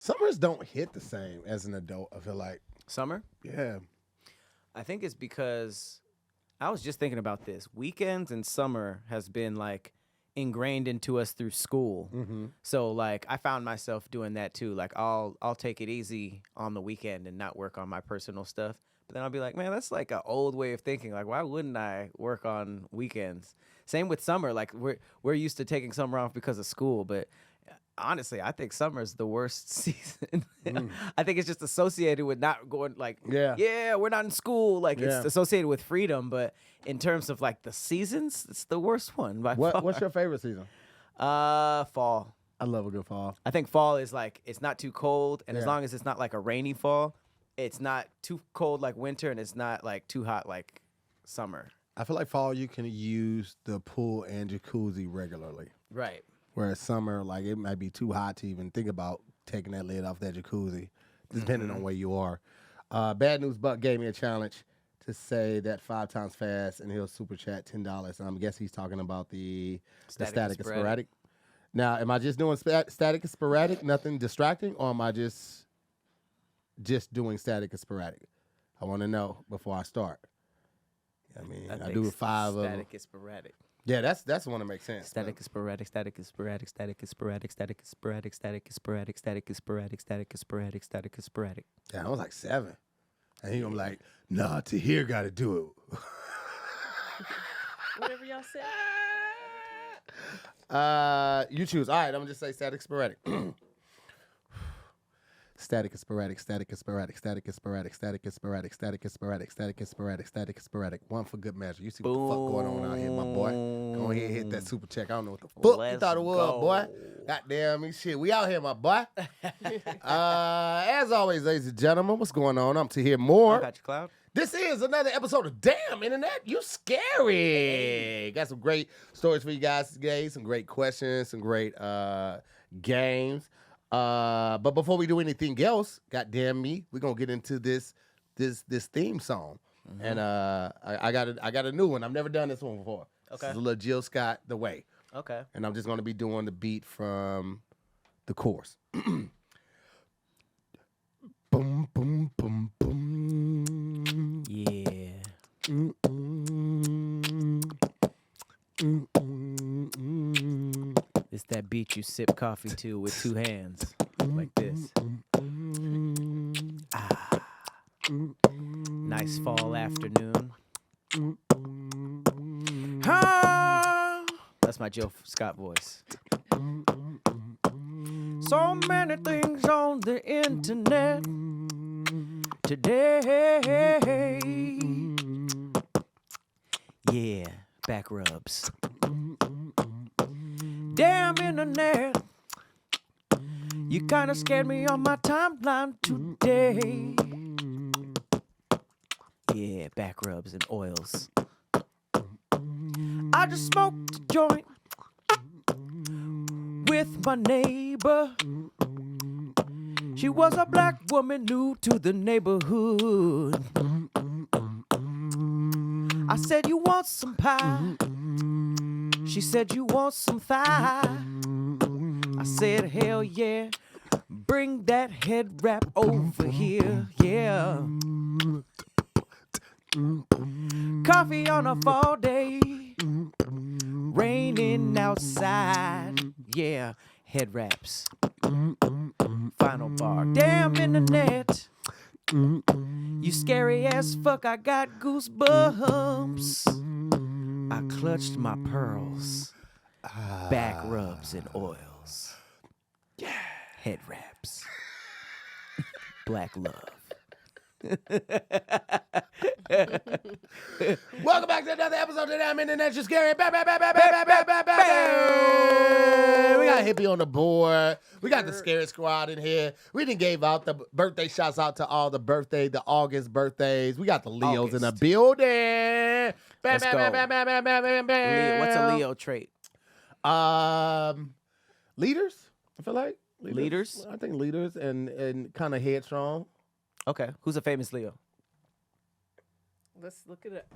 Summers don't hit the same as an adult, I feel like. Summer? Yeah. I think it's because I was just thinking about this. Weekends and summer has been like ingrained into us through school. Mm-hmm. So like I found myself doing that too. Like I'll take it easy on the weekend and not work on my personal stuff. But then I'll be like, man, that's like an old way of thinking. Like, why wouldn't I work on weekends? Same with summer. Like we're used to taking summer off because of school, but honestly, I think summer's the worst season. I think it's just associated with not going like, yeah, we're not in school. Like it's associated with freedom, but in terms of like the seasons, it's the worst one by far. What's your favorite season? Fall. I love a good fall. I think fall is like it's not too cold, and as long as it's not like a rainy fall, it's not too cold like winter, and it's not like too hot like summer. I feel like fall you can use the pool and jacuzzi regularly. Right. Whereas summer, like it might be too hot to even think about taking that lid off that jacuzzi, depending on where you are. Bad News Buck gave me a challenge to say that 5 times fast, and he'll super chat $10. And I guess he's talking about the static and sporadic. Now, am I just doing static and sporadic, nothing distracting, or am I just doing static and sporadic? I want to know before I start. I mean, I do 5 of static and sporadic. Yeah, that's the one that makes sense. Static is sporadic, static is sporadic, static is sporadic, static is sporadic, static is sporadic, static is sporadic, static is sporadic, static is sporadic. Yeah, I was like 7. And he was like, nah, Tahir got to do it. Whatever y'all say. You choose. All right, I'm going to just say static, sporadic. Static is sporadic, static is sporadic, static is sporadic, static is sporadic, static is sporadic, static is sporadic, static is sporadic. One for good measure. You see what the fuck going on out here, my boy. Go ahead and hit that super check. I don't know what the fuck you thought it was, boy. Goddamn me, shit. We out here, my boy. As always, ladies and gentlemen, what's going on? I'm to hear more. I got you, Cloud. This is another episode of Damn Internet, You Scary. Got some great stories for you guys today, some great questions, some great games. But before we do anything else, goddamn me, we're gonna get into this theme song. And I got a new one. I've never done this one before. Okay. This is a little Jill Scott The Way. Okay. And I'm just gonna be doing the beat from the chorus. Boom, boom, boom, boom. Yeah. It's that beat you sip coffee to with 2 hands, like this. Nice fall afternoon. That's my Jill Scott voice. So many things on the internet today. Yeah, back rubs. Damn internet, you kinda scared me on my timeline today. Yeah, back rubs and oils. I just smoked a joint with my neighbor. She was a black woman new to the neighborhood. I said, you want some pie? She said, you want some thigh? I said, hell yeah. Bring that head wrap over here, yeah. Coffee on a fall day. Raining outside, yeah. Head wraps. Final bar. Damn internet. You scary as fuck, I got goosebumps. I clutched my pearls. Back rubs and oils. Yeah. Head wraps. Black love. Welcome back to another episode of Damn Internet, You Scary. We got Hippie on the board. We got the Scary Squad in here. We done gave out the birthday shouts out to all the August birthdays. We got the Leos in the building. Let's go. Leo, what's a Leo trait? Leaders, I feel like. Leaders? I think leaders and kind of headstrong. Okay. Who's a famous Leo? Let's look it up.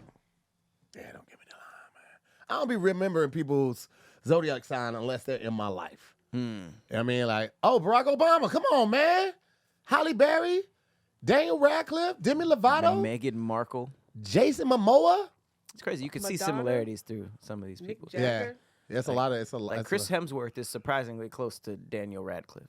Yeah, don't give me the line, man. I don't be remembering people's zodiac sign unless they're in my life. I mean, like, oh, Barack Obama, come on, man. Halle Berry, Daniel Radcliffe, Demi Lovato, Meghan Markle. Jason Momoa. It's crazy. You can see Madonna? similarities through some of these Nick people. Jagger. Yeah, it's a lot of. It's a lot. Like Chris Hemsworth is surprisingly close to Daniel Radcliffe.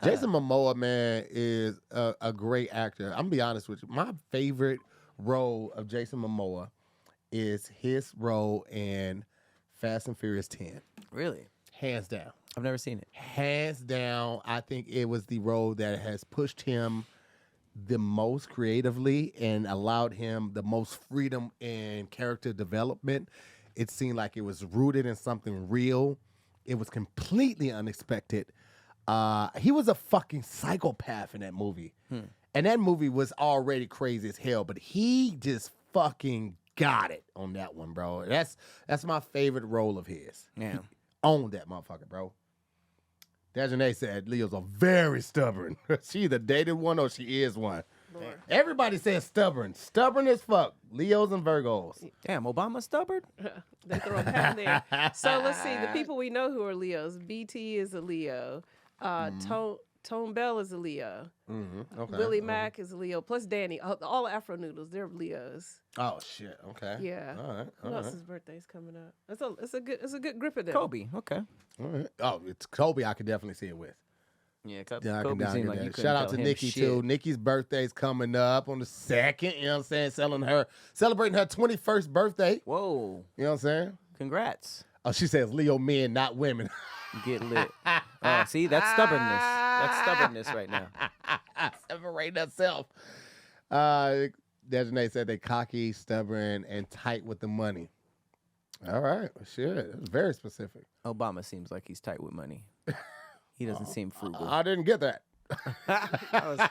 Jason Momoa, man, is a great actor. I'm gonna be honest with you. My favorite role of Jason Momoa is his role in Fast and Furious 10. Really? Hands down. I've never seen it. Hands down, I think it was the role that has pushed him the most creatively and allowed him the most freedom in character development. It seemed like it was rooted in something real. It was completely unexpected. He was a fucking psychopath in that movie. And that movie was already crazy as hell, but he just fucking got it on that one, bro. That's my favorite role of his. Yeah. He owned that motherfucker, bro. Dejanay said Leos are very stubborn. She either dated one or she is one. Lord. Everybody says stubborn. Stubborn as fuck. Leos and Virgos. Damn, Obama stubborn? They throw a pat in there. So let's see. The people we know who are Leos. BT is a Leo. Tone Bell is a Leo. Okay. Willie Mack is a Leo. Plus Danny. All Afro Noodles, they're Leos. Oh shit. Okay. Yeah. All right. Who else's birthday's coming up? It's a good grip of them. Kobe. Okay. All right. Oh, it's Kobe. I could definitely see it with. Yeah, Yeah, I can Kobe down seemed get like you that. couldn't Shout out tell to him Nikki shit. too. Nikki's birthday's coming up on the 2nd. You know what I'm saying? Celebrating her 21st birthday. Whoa. You know what I'm saying? Congrats. Oh, she says Leo men, not women. Get lit. Oh, see, that's stubbornness. That's stubbornness right now. Separating herself. Dejanay said they cocky, stubborn, and tight with the money. All right. Shit. That's very specific. Obama seems like he's tight with money. He doesn't seem frugal. I didn't get that. that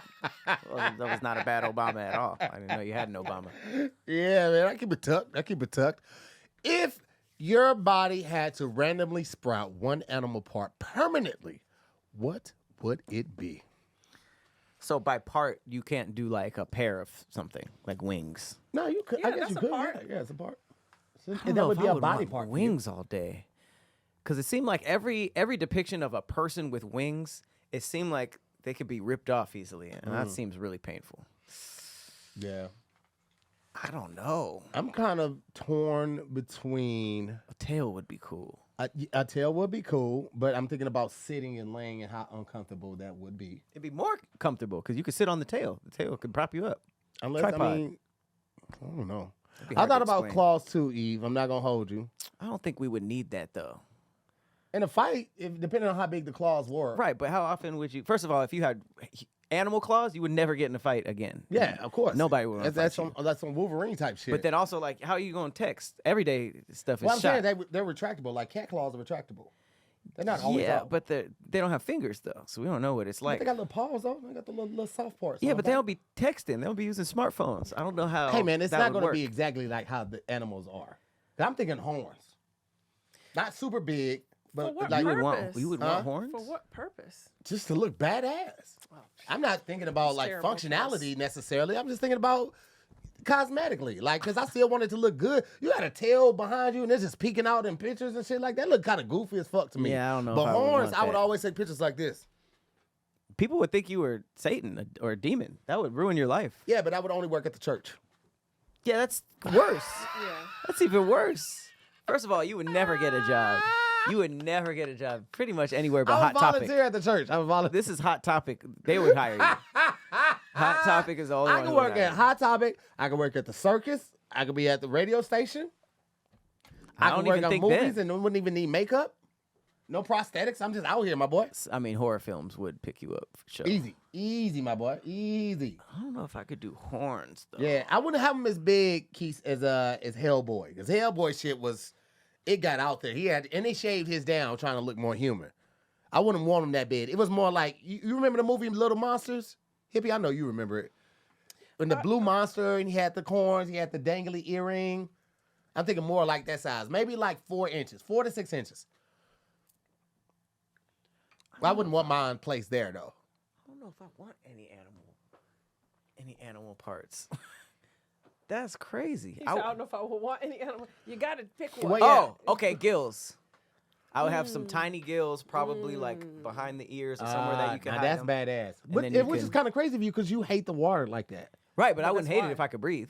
was not a bad Obama at all. I didn't know you had an Obama. Yeah, man. I keep it tucked. If your body had to randomly sprout one animal part permanently, what would it be? So by part, you can't do like a pair of something, like wings. No, you could. Yeah, I guess that's you a could. part. Yeah, it's a part. I don't And know that would if be I a would body want part. for you. wings all day. Because it seemed like every depiction of a person with wings, it seemed like they could be ripped off easily, and that seems really painful. Yeah. I don't know. I'm kind of torn between A tail would be cool. a tail would be cool, but I'm thinking about sitting and laying and how uncomfortable that would be. It'd be more comfortable because you could sit on the tail. The tail could prop you up. Unless Tripod. I mean, I don't know. It'd be I hard thought to about explain. claws too, Eve. I'm not gonna hold you. I don't think we would need that though. In a fight, depending on how big the claws were. Right, but how often would you? First of all, if you had animal claws, you would never get in a fight again. Yeah, of course. Nobody would. That's some Wolverine type shit. But then also, like, how are you going to text? Everyday stuff is well, I'm shot. saying they're retractable. Like cat claws are retractable. They're not always Yeah, out. but they don't have fingers though, so we don't know what it's But like. they got little paws though. They got the little soft parts. Yeah, on but the they'll back. be texting. They'll be using smartphones. I don't know how. Hey man, it's that not would going to work. be exactly like how the animals are. 'Cause I'm thinking horns, not super big, but For what like You would purpose? want Huh? horns. For what purpose? just to look badass. I'm not thinking about It's like terrible for functionality us. necessarily. I'm just thinking about cosmetically, like because I still want it to look good. You got a tail behind you and it's just peeking out in pictures and shit like that. Look kind of goofy as fuck to me. Yeah, I don't know But if I would horns, want I would that. always take pictures like this. People would think you were Satan or a demon. That would ruin your life. Yeah, but that would only work at the church. Yeah, that's worse. Yeah. That's even worse. First of all, you would never get a job. You would never get a job pretty much anywhere but I Hot would Topic. volunteer at the church. I would volunteer. This is Hot Topic. They would hire you. Hot Topic is the only I one can who would work hire at you. Hot Topic. I can work at the circus. I could be at the radio station. I can don't work even on think movies that. and wouldn't even need makeup. No prosthetics. I'm just out here, my boy. I mean, horror films would pick you up for sure. Easy, my boy. Easy. I don't know if I could do horns though. Yeah, I wouldn't have him as big, Keith, as Hellboy, because Hellboy shit was, it got out there. And they shaved his down trying to look more human. I wouldn't want him that big. It was more like you remember the movie Little Monsters? Hippie, I know you remember it. When the blue monster and he had the corns, he had the dangly earring. I'm thinking more like that size, maybe like 4 inches, 4 to 6 inches. I wouldn't want mine placed there though. I don't know if I want any animal parts. That's crazy. He said, I don't know if I would want any animal. You got to pick one. Well, yeah. Oh, okay, gills. I would have some tiny gills, probably like behind the ears or somewhere that you can hide that's them. badass. And But then you which is can- kind of crazy of you because you hate the water like that. Right, but I wouldn't that's hate why. it if I could breathe.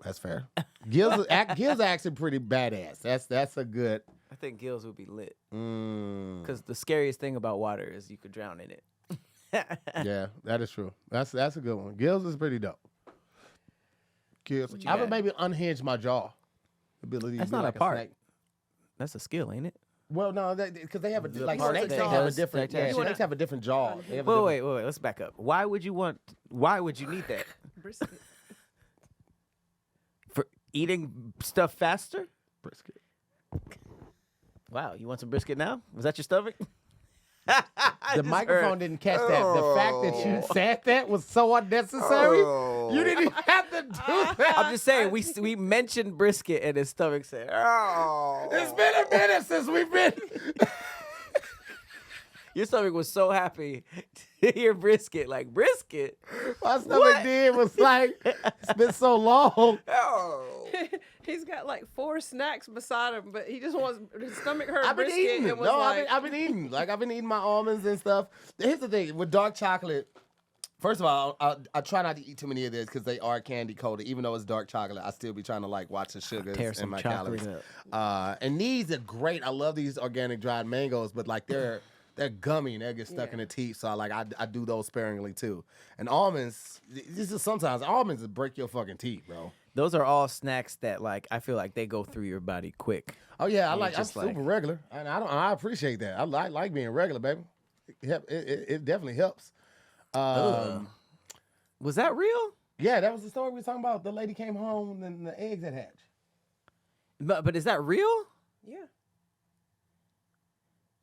That's fair. Gills are actually pretty badass. That's a good. I think gills would be lit. Mm, Because the scariest thing about water is you could drown in it. yeah, that is true. That's a good one. Gills is pretty dope. Gills. you I would got? maybe unhinge my jaw. Ability to That's be not like a part. snake. That's a skill, ain't it? Well, no, because they have a The like part snakes. that They have a does different. that Yeah, test. snakes have a different jaw. They have a Wait, different- let's back up. Why would you need that? Brisket. For eating stuff faster? Brisket. Wow, you want some brisket now? Was that your stomach? The microphone didn't catch that. The fact that you said that was so unnecessary. You didn't even have to do that. I'm just saying, we mentioned brisket and his stomach said, "Oh." It's been a minute since we've been. Your stomach was so happy to hear brisket. Like, brisket? My stomach did was like, it's been so long. Oh. He's got like 4 snacks beside him, but he just wants his stomach hurt. I've been brisket eating. and was No, like, I've been eating. Like, I've been eating my almonds and stuff. Here's the thing with dark chocolate. First of all, I try not to eat too many of this because they are candy coated. Even though it's dark chocolate, I still be trying to like watch the sugars Tear and some my chocolate calories. up. And these are great. I love these organic dried mangoes, but like they're gummy and they get stuck in the teeth. So I do those sparingly too. And almonds, this is sometimes almonds will break your fucking teeth, bro. Those are all snacks that, like, I feel like they go through your body quick. Oh yeah, And I'm just like- super regular, and I appreciate that. I like being regular, baby. It definitely helps. Was that real? Yeah, that was the story we were talking about. The lady came home and the eggs had hatched. But is that real? yeah.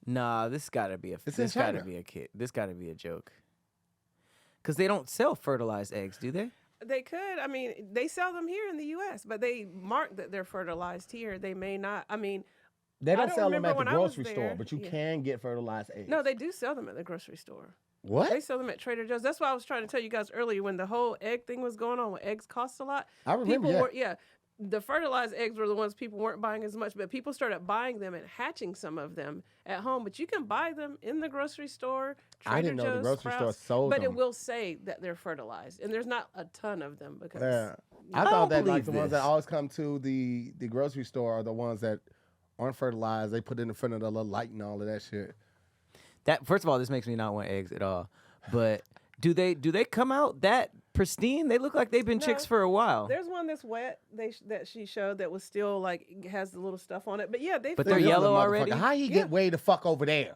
Nah, this gotta be It's in this gotta China. be a kid. This gotta be a joke. Cause they don't sell fertilized eggs, do they? They could. I mean, they sell them here in the U.S., but they mark that they're fertilized here. They may not. I mean, They don't don't sell them remember at the when I was grocery store, there. but you Yeah. can get fertilized eggs. no, they do sell them at the grocery store. What? They sell them at Trader Joe's. That's why I was trying to tell you guys earlier when the whole egg thing was going on, when eggs cost a lot. I remember, People yeah. were, the fertilized eggs were the ones people weren't buying as much, but people started buying them and hatching some of them at home. But you can buy them in the grocery store. Trader I didn't know the Joe's, grocery store Sprouts, sold but them. it will say that they're fertilized, and there's not a ton of them because. Yeah. I don't thought that like believe the ones that this. always come to the grocery store are the ones that aren't fertilized. They put it in front of the little light and all of that shit. That first of all, this makes me not want eggs at all. But do they come out that pristine? They look like they've been chicks No. for a while. There's one that's wet. That she showed that was still like has the little stuff on it. But yeah, they. But fill they're them. yellow Motherfucker. already? How he Yeah. get way the fuck over there?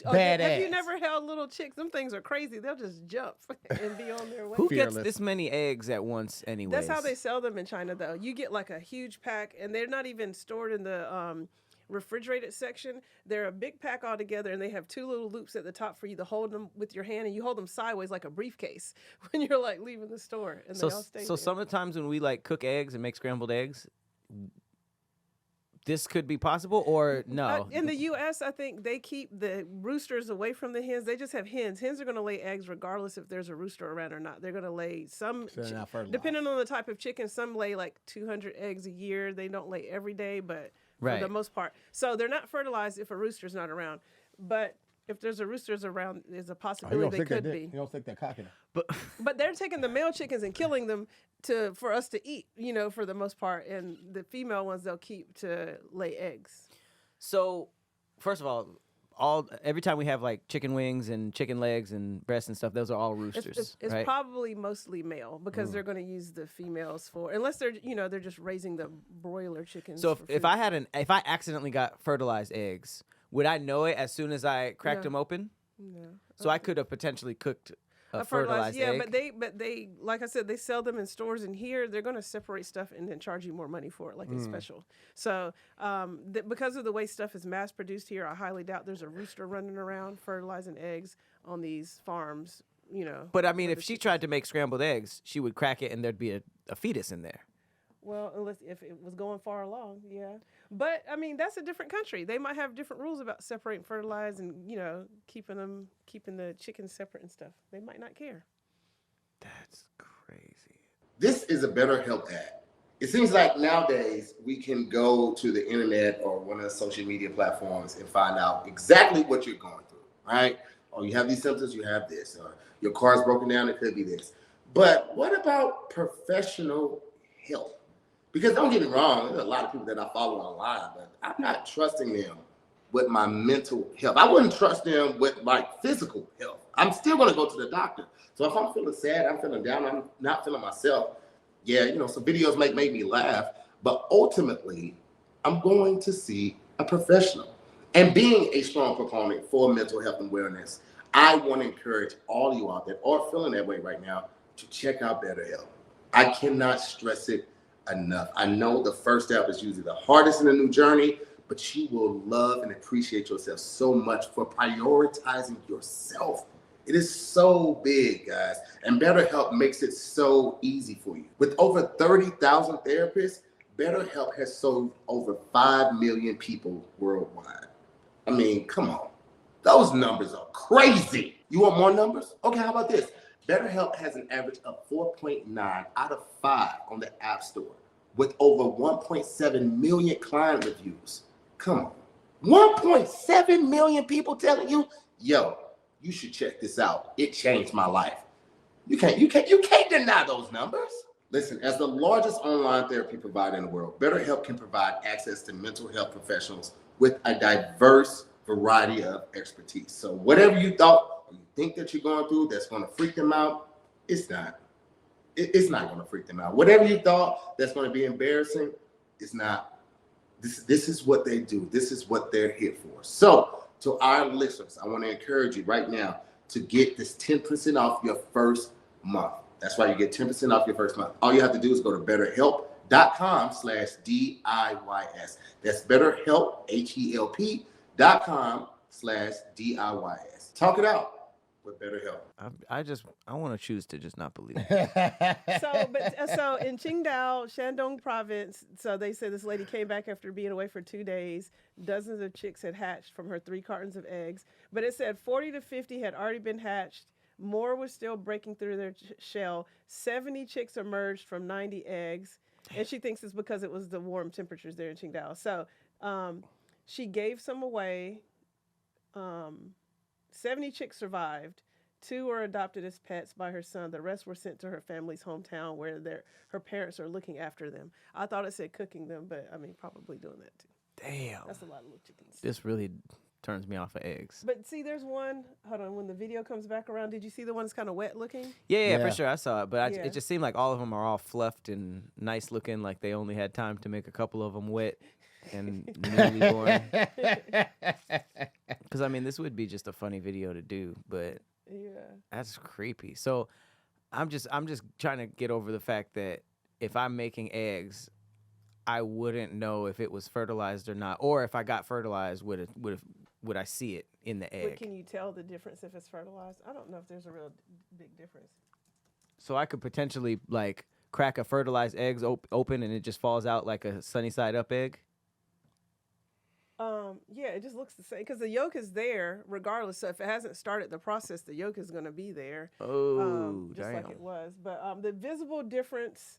Oh, Have Badass. you never held little chicks? Them things are crazy. They'll just jump and be on their way. Who Fearless. gets this many eggs at once anyways? That's how they sell them in China, though. You get like a huge pack, and they're not even stored in the refrigerated section. They're a big pack all together, and they have 2 little loops at the top for you to hold them with your hand, and you hold them sideways like a briefcase when you're like leaving the store. And So they all stay so there. some of the times when we like cook eggs and make scrambled eggs, this could be possible or no? In the U.S., I think they keep the roosters away from the hens. They just have hens. Hens are going to lay eggs regardless if there's a rooster around or not. They're going to lay some, So they're not fertilized. depending on the type of chicken, some lay like 200 eggs a year. They don't lay every day, but for Right. the most part. So they're not fertilized if a rooster's not around. But if there's a rooster's around, there's a Oh, you possibility don't they stick that could dick. be. You don't stick that cock in it. But But they're taking the male chickens and killing them for us to eat, for the most part. And the female ones they'll keep to lay eggs. so first of all, every time we have like chicken wings and chicken legs and breasts and stuff, those are all roosters, It's right? probably mostly male because they're going to use the females for, unless they're they're just raising the broiler chickens. So for if food. I accidentally got fertilized eggs, would I know it as soon as I cracked No. them open? No. So I could have potentially cooked a fertilized, fertilized yeah, egg. but they like I said, they sell them in stores, and here they're going to separate stuff and then charge you more money for it, like it's special. So because of the way stuff is mass produced here, I highly doubt there's a rooster running around fertilizing eggs on these farms. But I mean, if she tried to make scrambled eggs, she would crack it and there'd be a fetus in there. Well, unless if it was going far along, yeah. But I mean, that's a different country. They might have different rules about separating fertilized and keeping the chickens separate and stuff. They might not care. That's crazy. This is a BetterHelp ad. it seems like nowadays we can go to the internet or one of the social media platforms and find out exactly what you're going through, right? Oh, you have these symptoms, you have this. Or your car's broken down, it could be this. But what about professional help? Because don't get me wrong, there's a lot of people that I follow online, but I'm not trusting them with my mental health. I wouldn't trust them with like physical health. I'm still gonna go to the doctor. So if I'm feeling sad, I'm feeling down, I'm not feeling myself, yeah, you know, some videos make me laugh, but ultimately, I'm going to see a professional. And being a strong proponent for mental health and wellness, I want to encourage all you out there or feeling that way right now to check out BetterHelp. I cannot stress it enough. I know the first step is usually the hardest in a new journey, but you will love and appreciate yourself so much for prioritizing yourself. It is so big, guys. And BetterHelp makes it so easy for you. With over 30,000 therapists, BetterHelp has served over 5 million people worldwide. I mean, come on. Those numbers are crazy. You want more numbers? Okay, how about this? BetterHelp has an average of 4.9 out of 5 on the App Store with over 1.7 million client reviews. Come on. 1.7 million people telling you, yo, you should check this out. It changed my life. You can't deny those numbers. Listen, as the largest online therapy provider in the world, BetterHelp can provide access to mental health professionals with a diverse variety of expertise. So whatever you thought or you think that you're going through that's going to freak them out, it's not. It's not going to freak them out. Whatever you thought that's going to be embarrassing, it's not. This is what they do. This is what they're here for. So to our listeners, I want to encourage you right now to get this 10% off your first month. That's right, you get 10% off your first month. All you have to do is go to betterhelp.com/DIYS. That's betterhelp, HELP.com/DIYS. Talk it out with BetterHelp. I want to choose to just not believe. So in Qingdao, Shandong province, so they said this lady came back after being away for 2 days. Dozens of chicks had hatched from her 3 cartons of eggs, but it said 40 to 50 had already been hatched. More were still breaking through their shell. 70 chicks emerged from 90 eggs, and she thinks it's because it was the warm temperatures there in Qingdao. So she gave some away. 70 chicks survived. 2 were adopted as pets by her son. The rest were sent to her family's hometown where her parents are looking after them. I thought it said cooking them, but I mean, probably doing that too. Damn. That's a lot of little chickens. This really turns me off of eggs. But see, there's one. Hold on. When the video comes back around, did you see the one that's kind of wet looking? Yeah, for sure. I saw it. But Yeah. it just seemed like all of them are all fluffed and nice looking, like they only had time to make a couple of them wet and newly born. Because, I mean, this would be just a funny video to do, but Yeah. that's creepy. So I'm just trying to get over the fact that if I'm making eggs, I wouldn't know if it was fertilized or not, or if I got fertilized, would I see it in the egg? But can you tell the difference if it's fertilized? I don't know if there's a real big difference. So I could potentially like crack a fertilized egg open and it just falls out like a sunny side up egg. Yeah, it just looks the same because the yolk is there regardless. So if it hasn't started the process, the yolk is going to be there. Oh, just damn. like it was. But the visible difference.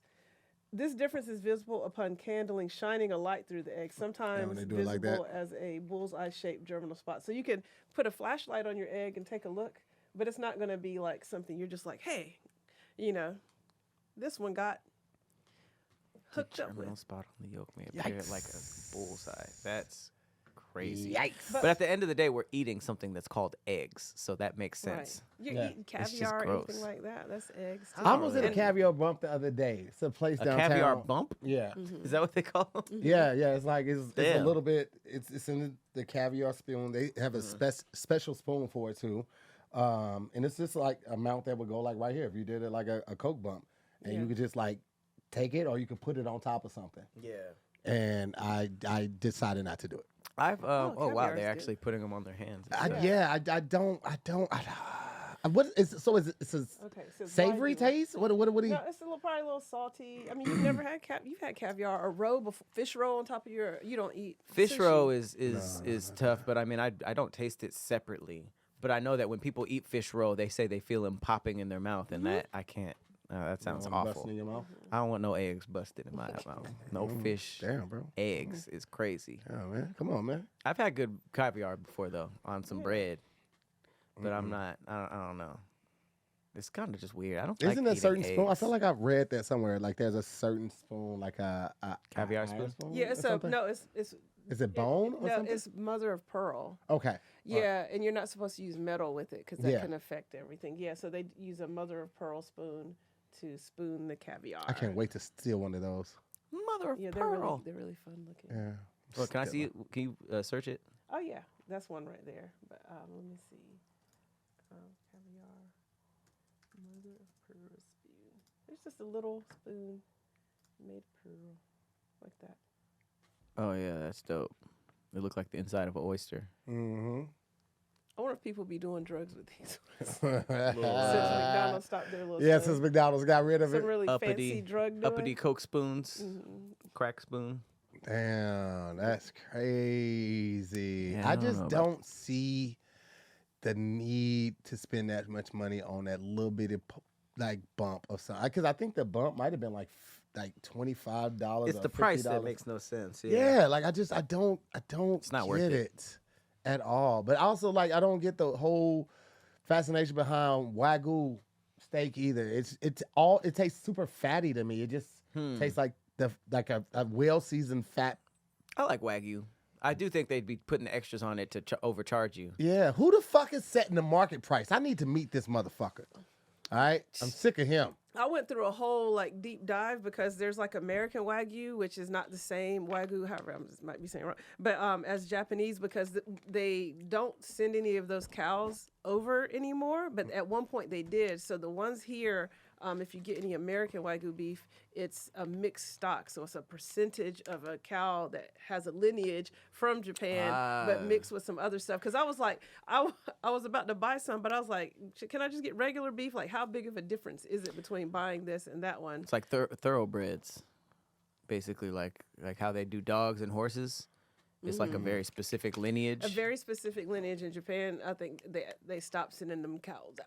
This difference is visible upon candling, shining a light through the egg, sometimes they do it visible like that. as a bullseye-shaped germinal spot. So you can put a flashlight on your egg and take a look, but it's not going to be like something you're just like, hey, this one got hooked The up germinal with. spot on the yolk may appear like a bullseye. That's crazy. Yikes. But at the end of the day, we're eating something that's called eggs, so that makes sense. Right. You're Yeah. eating It's just caviar or gross. anything like that. That's eggs. Too. I was in a And- caviar bump the other day. It's a place A downtown. caviar bump? Yeah. Is that what they call them? Yeah. It's like it's a Damn. little bit. It's in the caviar spoon. They have a special spoon for it too, and it's just like a amount that would go like right here if you did it like a Coke bump, and you could just like take it or you could put it on top of something. Yeah. And I decided not to do it. I've wow, caviar they're is actually putting them on their hands. I don't. What is so? Is it's a Okay, so savory Wagyu. taste? What do No, you? it's probably a little salty. I mean, you've never had you've had caviar or roe before, fish roe on top of your. You don't eat Fish sushi. roe is tough, but I mean I don't taste it separately. But I know that when people eat fish roe, they say they feel them popping in their mouth, and that I can't That sounds You don't want 'em awful. busting in your mouth? I don't want no eggs busted in my mouth. No fish. Damn, bro. Eggs is crazy. Yeah, man. Come on, man. I've had good caviar before though on some bread, but I'm not. I don't know. It's kind of just weird. I don't. Isn't like a certain eating spoon? I eggs. feel like I've read that somewhere. Like there's a certain spoon, like a Caviar iron spoon? Yeah, or it's a something? no. It's Is it bone or no. something? It's mother of pearl. Okay. Yeah, and you're not supposed to use metal with it because that Yeah. can affect everything. Yeah, so they use a mother of pearl spoon to spoon the caviar. I can't wait to steal one of those. Mother of Yeah, pearl. they're really fun looking. Yeah. Well, can I see it? Can you search it? Oh yeah, that's one right there. But let me see. Caviar, mother of pearl spoon. It's just a little spoon made of pearl, like that. Oh yeah, that's dope. It looked like the inside of an oyster. Mm-hmm. I wonder if people be doing drugs with these since yeah, McDonald's stopped their little. since McDonald's got rid of some it. really Uppity- fancy drug doing. Uppity Coke spoons, crack spoon. Damn, that's crazy. Yeah, I I don't just know about don't see the need to spend that much money on that little bitty like bump of something. Because I think the bump might have been like $25. It's or the price that $50. makes no sense. Yeah, like I don't It's not get worth it. it at all. But also like I don't get the whole fascination behind Wagyu steak either. It tastes super fatty to me. It just tastes like a well seasoned fat. I like Wagyu. I do think they'd be putting extras on it to overcharge you. Yeah, who the fuck is setting the market price? I need to meet this motherfucker. All right, I'm sick of him. I went through a whole like deep dive because there's like American Wagyu, which is not the same Wagyu, however I might be saying it wrong, but as Japanese because they don't send any of those cows over anymore. But at one point they did. So the ones here, if you get any American Wagyu beef, it's a mixed stock. So it's a percentage of a cow that has a lineage from Japan, but mixed with some other stuff. Because I was like, I was about to buy some, but I was like, can I just get regular beef? Like, how big of a difference is it between buying this and that one? It's like thoroughbreds, basically, like how they do dogs and horses. It's like a very specific lineage. A very specific lineage in Japan. I think they stopped sending them cows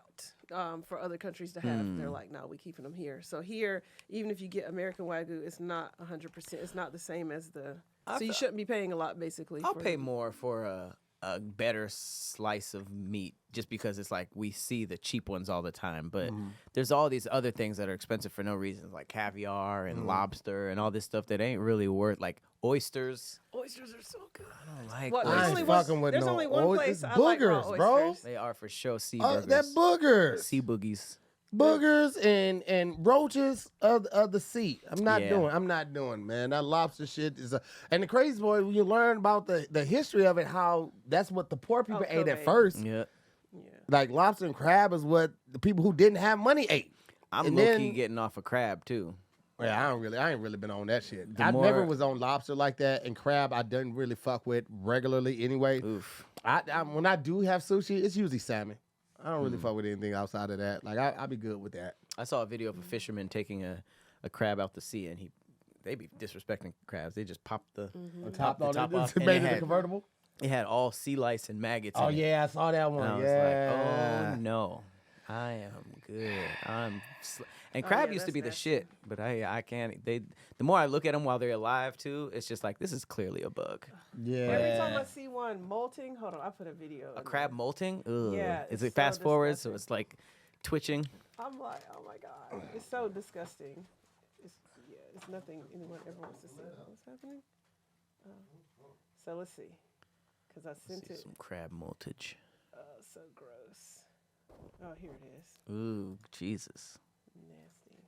out for other countries to have. They're like, no, we're keeping them here. So here, even if you get American Wagyu, it's not 100%. It's not the same as the. So you shouldn't be paying a lot, basically. I'll pay more for a better slice of meat just because it's like we see the cheap ones all the time. But there's all these other things that are expensive for no reason, like caviar and lobster and all this stuff that ain't really worth, like oysters. Oysters are so good. I don't like Well, I there's ain't only one- fucking with there's no only one oysters. place It's I like raw boogers, bro. oysters. They are for sure sea burgers. That boogers. Sea boogies. Boogers and roaches of the sea. I'm not Yeah. doing, man. That lobster shit is and the crazy boy, when you learn about the history of it, how that's what the poor people ate at Kobe. first. Yeah. Yeah. Like lobster and crab is what the people who didn't have money ate. I'm And low-key then- getting off a crab, too. Yeah, I ain't really been on that shit. The I never more- was on lobster like that, and crab I didn't really fuck with regularly anyway. Oof. I when I do have sushi, it's usually salmon. I don't really fuck with anything outside of that. Like I'll be good with that. I saw a video of a fisherman taking a crab out to sea, and they be disrespecting crabs. They just pop the Top the on top it, off, it and made it it a had- convertible. It had all sea lice and maggots. Oh in it. yeah, I saw that And one. I was Yeah. like, oh no, I am good. And crab yeah, used to that's be the nasty. shit, but I can't. The more I look at them while they're alive too, it's just like this is clearly a bug. Yeah. Every time I see one molting, hold on, I put a video. A in crab molting? Ugh. Yeah, Is it's it so fast forward so disgusting. it's like twitching? there. I'm like, oh my god, it's so disgusting. It's nothing anyone ever wants to see. What's happening? So let's see, because I sent See it. some crab moltage. So gross. Oh, here it is. Ooh, Jesus. Nasty.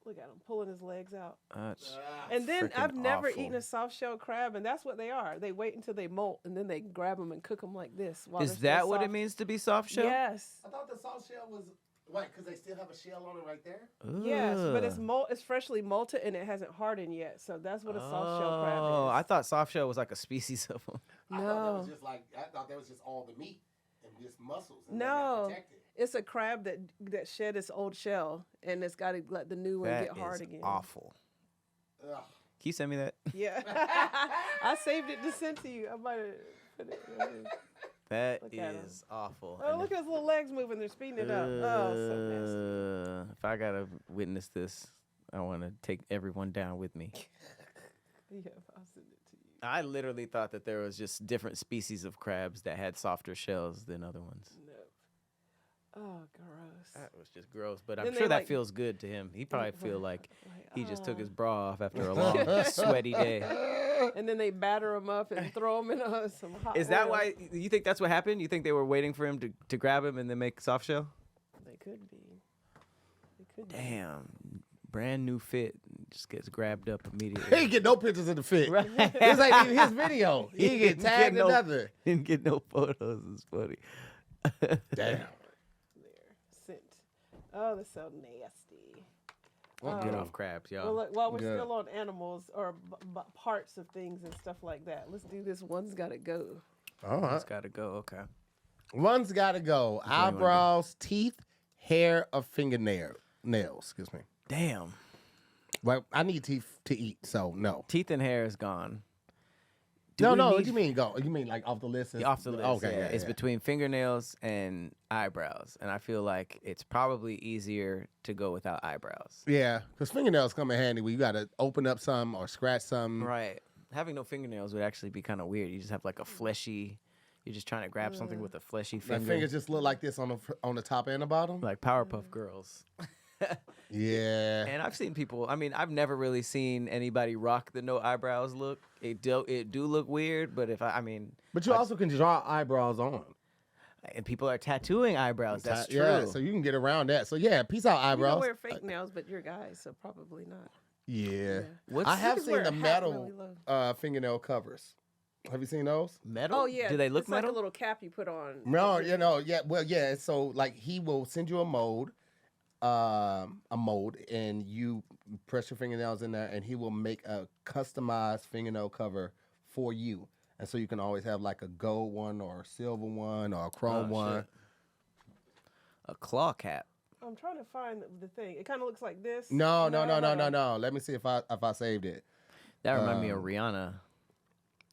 Look at him pulling his legs out. That's And then freaking I've never awful. eaten a soft shell crab, and that's what they are. They wait until they molt, and then they grab them and cook them like this. While Is they're that still what it soft. means to be soft shell? Yes. I thought the soft shell was because they still have a shell on it right there. Yes, but Ugh. it's freshly molted and it hasn't hardened yet. So that's what a soft shell crab Oh, is. I thought soft shell was like a species of them. I thought that was No. just I thought that was just all the meat and just muscles. And No. It's a crab that shed its old shell and it's got to let the new one That get hard is again. awful. Ugh. Can you send me that? Yeah. I saved it to send to you. I might have put it. That Look at 'em. is awful. Oh, And look at his little legs moving. They're speeding it up. Oh, so if I gotta witness this, I want to take everyone down with me. nasty. Yeah, I'll send it to you. I literally thought that there was just different species of crabs that had softer shells than other ones. No. Oh, gross. That was just gross, but I'm Then they, sure that like- feels good to him. He probably feel like he just took "Ah." his bra off after a long, sweaty day. And then they batter them up and throw them in some hot Is that oil. why you think that's what happened? You think they were waiting for him to grab him and then make soft shell? They could be. They could be. Damn, brand new fit just gets grabbed up He immediately. ain't get no pictures of the fit. Right. This ain't even his video. He ain't get didn't tagged get or no- nothing. Didn't get no photos. It's funny. Damn. There. Scent. Oh, that's so nasty. Get off crabs, y'all. Well, look, while we're Yeah. still on animals or parts of things and stuff like that, let's do this. One's got to go. All right. It's gotta go. Okay. One's got to go. one you wanna do? Eyebrows, teeth, hair, or fingernail. Nails, excuse me. Damn. Well, I need teeth to eat, so no. Teeth and hair is gone. Do No, we no. need- What you mean go? You mean like off the list? Off the list. Okay, yeah. yeah, It's yeah. between fingernails and eyebrows, and I feel like it's probably easier to go without eyebrows. Yeah, because fingernails come in handy when you got to open up some or scratch some. Right. Having no fingernails would actually be kind of weird. You just have like a fleshy. You're just trying to grab something with a fleshy My finger. fingers just look like this on the top and the bottom. Like Powerpuff Girls. Yeah. And I've seen people. I mean, I've never really seen anybody rock the no eyebrows look. It do look weird, but if I mean, But you also can draw eyebrows on. and people are tattooing eyebrows. That's true. Yeah, so you can get around that. So yeah, peace out You don't eyebrows. wear fake nails, but you're guys, so probably not. Yeah. What's I have can seen wear the a hat metal really low. fingernail covers. Have you seen those? metal? Oh yeah. Do they look it's metal? like a little cap you put on. No, you know, yeah, well, yeah. So like he will send you a mold, and you press your fingernails in there, and he will make a customized fingernail cover for you, and so you can always have like a gold one or a silver one or a chrome Oh, one. shit. A claw cap. I'm trying to find the thing. It kind of looks like this. No. Let me see if I saved it. That reminded me of Rihanna.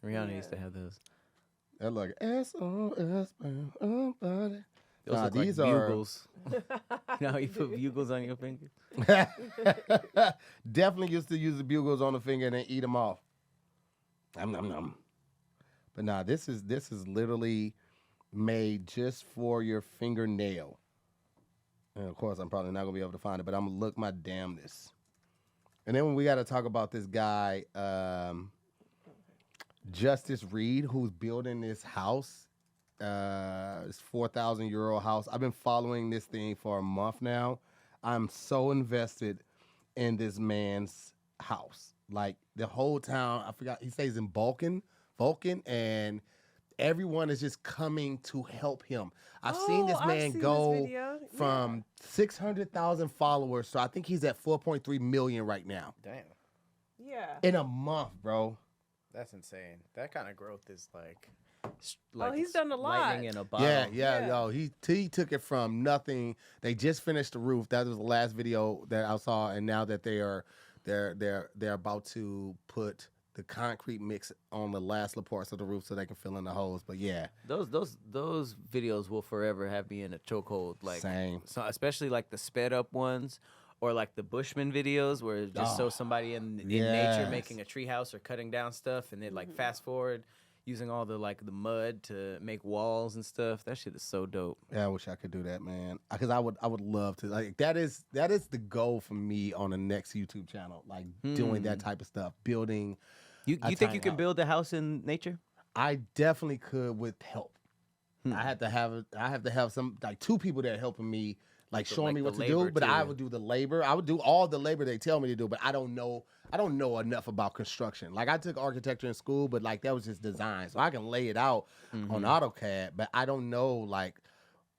Rihanna used to have those. That look SOS. Those Nah, look these like are- bugles. You know how you put bugles on your finger? Definitely used to use the bugles on the finger and then eat them off. Nom, nom, nom. But nah, this is literally made just for your fingernail. And of course, I'm probably not gonna be able to find it, but I'm gonna look my damnness. And then when we got to talk about this guy, Justice Reed, who's building this house, this 4,000 euro house. I've been following this thing for a month now. I'm so invested in this man's house. Like the whole town, I forgot, he stays in Vulcan, and everyone is just coming to help him. I've seen this I've man seen go this video. from 600,000 followers, so I think he's at 4.3 million right now Damn. Yeah. in a month, bro. That's insane. That kind of growth is like he's done a lot. lightning in a bottle. Yeah, yo, he took it from nothing. They just finished the roof. That was the last video that I saw, and now that they're about to put the concrete mix on the last little parts of the roof so they can fill in the holes. But yeah, Those videos will forever have me in a chokehold. Like same. So especially like the sped up ones, or like the Bushman videos where it just shows somebody in nature yes. making a treehouse or cutting down stuff, and then like fast forward using all the like the mud to make walls and stuff. That shit is so dope. Yeah, I wish I could do that, man. Because I would love to. Like that is the goal for me on the next YouTube channel. Like doing that type of stuff, building. You a think tiny you can house. build a house in nature? I definitely could with help. I have to have some like two people that are helping me, like showing me the what to do. labor, But too. I would do the labor. I would do all the labor they tell me to do. But I don't know enough about construction. Like I took architecture in school, but like that was just design, so I can lay it out on AutoCAD. But I don't know like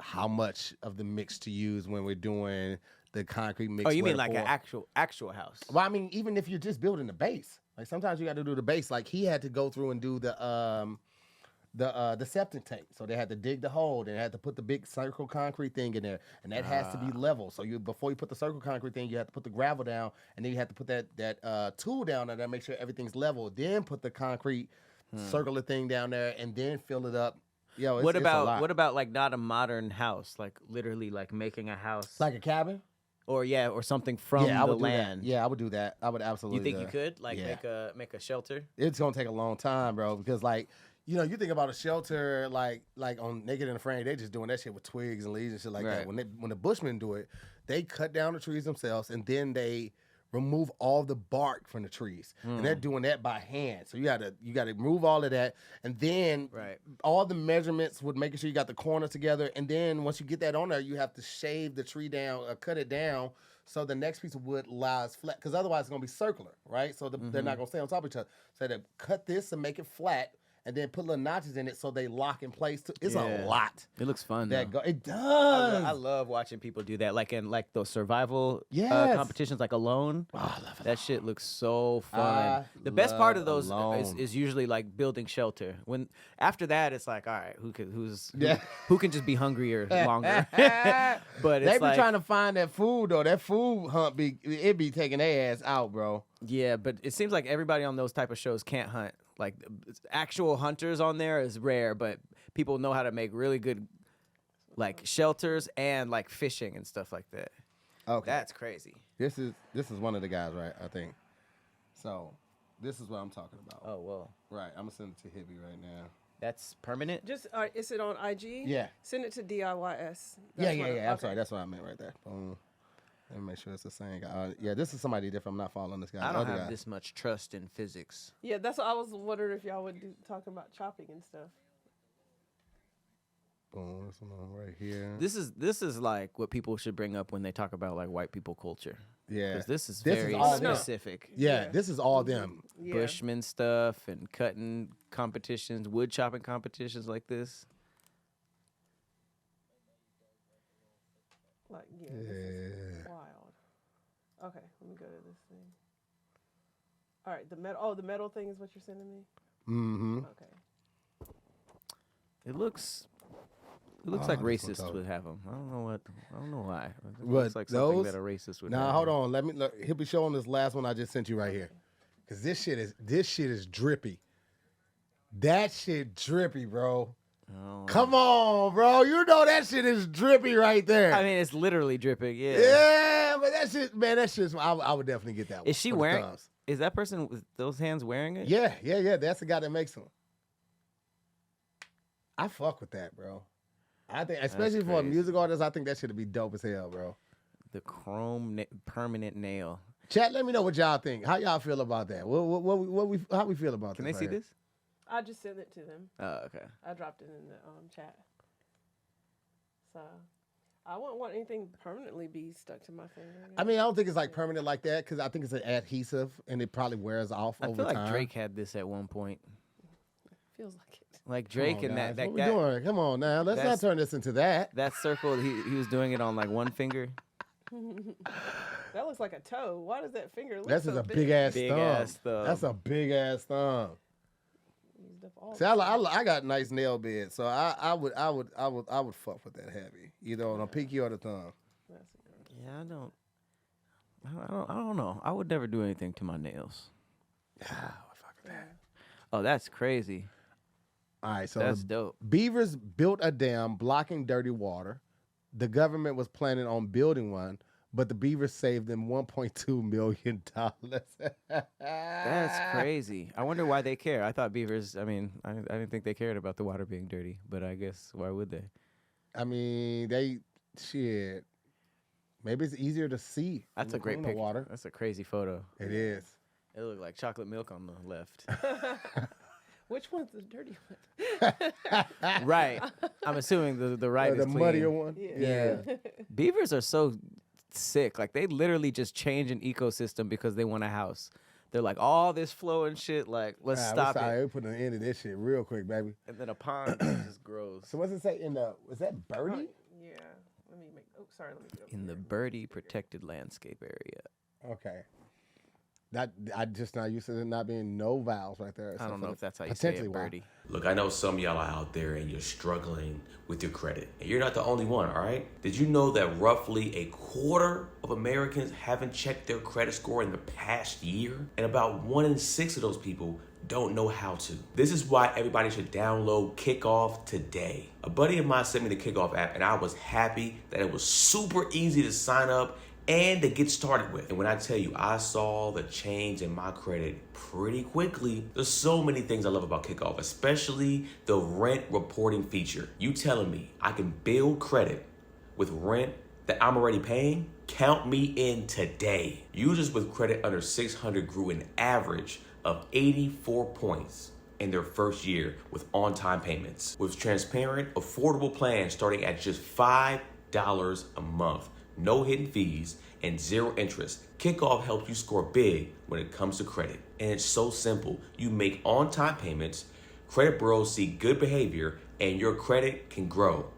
how much of the mix to use when we're doing the concrete mix. Oh, you mean where to like an pour. actual house? Well, I mean, even if you're just building the base, like sometimes you got to do the base. Like he had to go through and do the septic tank. So they had to dig the hole. They had to put the big circle concrete thing in there, and that has to be level. So before you put the circle concrete thing, you have to put the gravel down, and then you have to put that tool down there to make sure everything's level. Then put the concrete circular thing down there, and then fill it up. Yo, What it's a lot. about like not a modern house, like literally like making a house, Like a cabin? or something from I the would land? do that. Yeah, I would do that. I would absolutely. You think do you that. could like Yeah. make a shelter? It's gonna take a long time, bro, because like, you know, you think about a shelter like on Naked and Afraid, they just doing that shit with twigs and leaves and shit like that. Right. When the Bushmen do it, they cut down the trees themselves and then they remove all the bark from the trees, and they're doing that by hand. So you gotta remove all of that, and then Right. all the measurements with making sure you got the corners together, and then once you get that on there, you have to shave the tree down, cut it down, so the next piece of wood lies flat, because otherwise it's gonna be circular, right? So they're not gonna stay on top of each other. So they cut this and make it flat, and then put little notches in it so they lock in place. It's a lot. It looks fun. It though. does. I love watching people do that, like in like those survival Yes. competitions, like Alone. Oh, I love it. That shit looks so fun. I The best part of love those Alone. is usually like building shelter. When after that, it's like, all right, who Yeah. who can just be hungrier longer? But They it's be like, trying to find that food though. That food hunt be taking their ass out, bro. yeah, but it seems like everybody on those type of shows can't hunt. Like actual hunters on there is rare, but people know how to make really good like shelters and like fishing and stuff like that. Okay. That's crazy. This is one of the guys, right? I think. So, this is what I'm talking about. Oh well, Right. I'm gonna send it to Hippie right now. that's permanent. Just is it on IG? Yeah. Send it to DIYS. Yeah. That's what I'm okay. sorry. That's what I meant right there. Boom. Let me make sure it's the same guy. Yeah, this is somebody different. I'm not following this guy. I The don't other have guy. this much trust in physics. Yeah, that's what I was wondering if y'all would do talking about chopping and stuff. Boom. This one right here. This is like what people should bring up when they talk about like white people culture. Yeah. Because this is This is very all them. specific. Yeah, Yeah. this is all them. Yeah. Bushman stuff and cutting competitions, wood chopping competitions like this. Like this is wild. Okay, let me go to this thing. All right, the metal. Oh, the metal thing is what you're sending me. Mm-hmm. Okay. It looks like this one's racists dope. would have them. I don't know why. It What, looks like something those? that a racist would Now have. hold on. Let me look. He'll be showing this last one I just sent you right here, because this shit is drippy. That shit drippy, bro. Oh. Come on, bro. You know that shit is drippy right there. I mean, it's literally dripping. Yeah. yeah, but that shit, man, that shit's. I would definitely get that one. Is she for the wearing? thumbs. Is that person with those hands wearing it? Yeah. That's the guy that makes them. I fuck with that, bro. I think, especially for a crazy. music artist, I think that should be dope as hell, bro. The chrome permanent nail. Chat, let me know what y'all think. How y'all feel about that? How we feel about Can this? they see right here? this? I just sent it to them. Oh, okay. I dropped it in the chat. So, I wouldn't want anything permanently be stuck to my finger. I mean, I don't think it's like permanent like that because I think it's an adhesive and it probably wears off I over feel like time. Drake had this at one point. Feels like it. Like Come Drake on, and guys. that what we that, doing? Come on now, let's not that's- turn this into that. that circle. He was doing it on like one finger. That looks like a toe. Why does that finger look That's so just a big? big ass Big thumb. ass thumb. That's a big ass thumb. Used up all See, I got nice nail beds, so I would fuck with that heavy, either on a pinky or the thumb. That's a good Yeah, I don't know. I would never do anything to my nails. I would fuck with that. Oh, that's crazy. All right, so That's the dope. Beavers built a dam blocking dirty water. The government was planning on building one, but the Beavers saved them $1.2 million. That's crazy. I wonder why they care. I thought beavers. I mean, I didn't think they cared about the water being dirty, but I guess why would they? I mean, shit. Maybe it's easier to see. That's when a great clean the picture. water. That's a crazy photo. It is. It looked like chocolate milk on the left. Which one's the dirty one? Right. I'm assuming the right the is clean. muddier one. Yeah. Beavers are so sick. Like they literally just change an ecosystem because they want a house. They're like all this flow and shit. Like let's stop it. We put an end to this shit real quick, baby. And then a pond just grows. So what's it say in the? Was that birdie? Yeah. Let me make. Oh, sorry. Let me get over In the here. birdie protected landscape area. Okay. That I just not used to there not being no vowels right there. I except don't for know the- if that's how you say potentially it, why. birdie. Look, I know some of y'all are out there and you're struggling with your credit. And you're not the only one, all right? Did you know that roughly a quarter of Americans haven't checked their credit score in the past year? And about 1 in 6 of those people don't know how to. This is why everybody should download Kikoff today. A buddy of mine sent me the Kikoff app and I was happy that it was super easy to sign up and to get started with. And when I tell you, I saw the change in my credit pretty quickly. There's so many things I love about Kikoff, especially the rent reporting feature. You telling me I can build credit with rent that I'm already paying? Count me in today. Users with credit under 600 grew an average of 84 points in their first year with on-time payments. With transparent, affordable plans starting at just $5 a month, no hidden fees, and zero interest, Kikoff helps you score big when it comes to credit. And it's so simple. You make on-time payments, credit bureaus see good behavior, and your credit can grow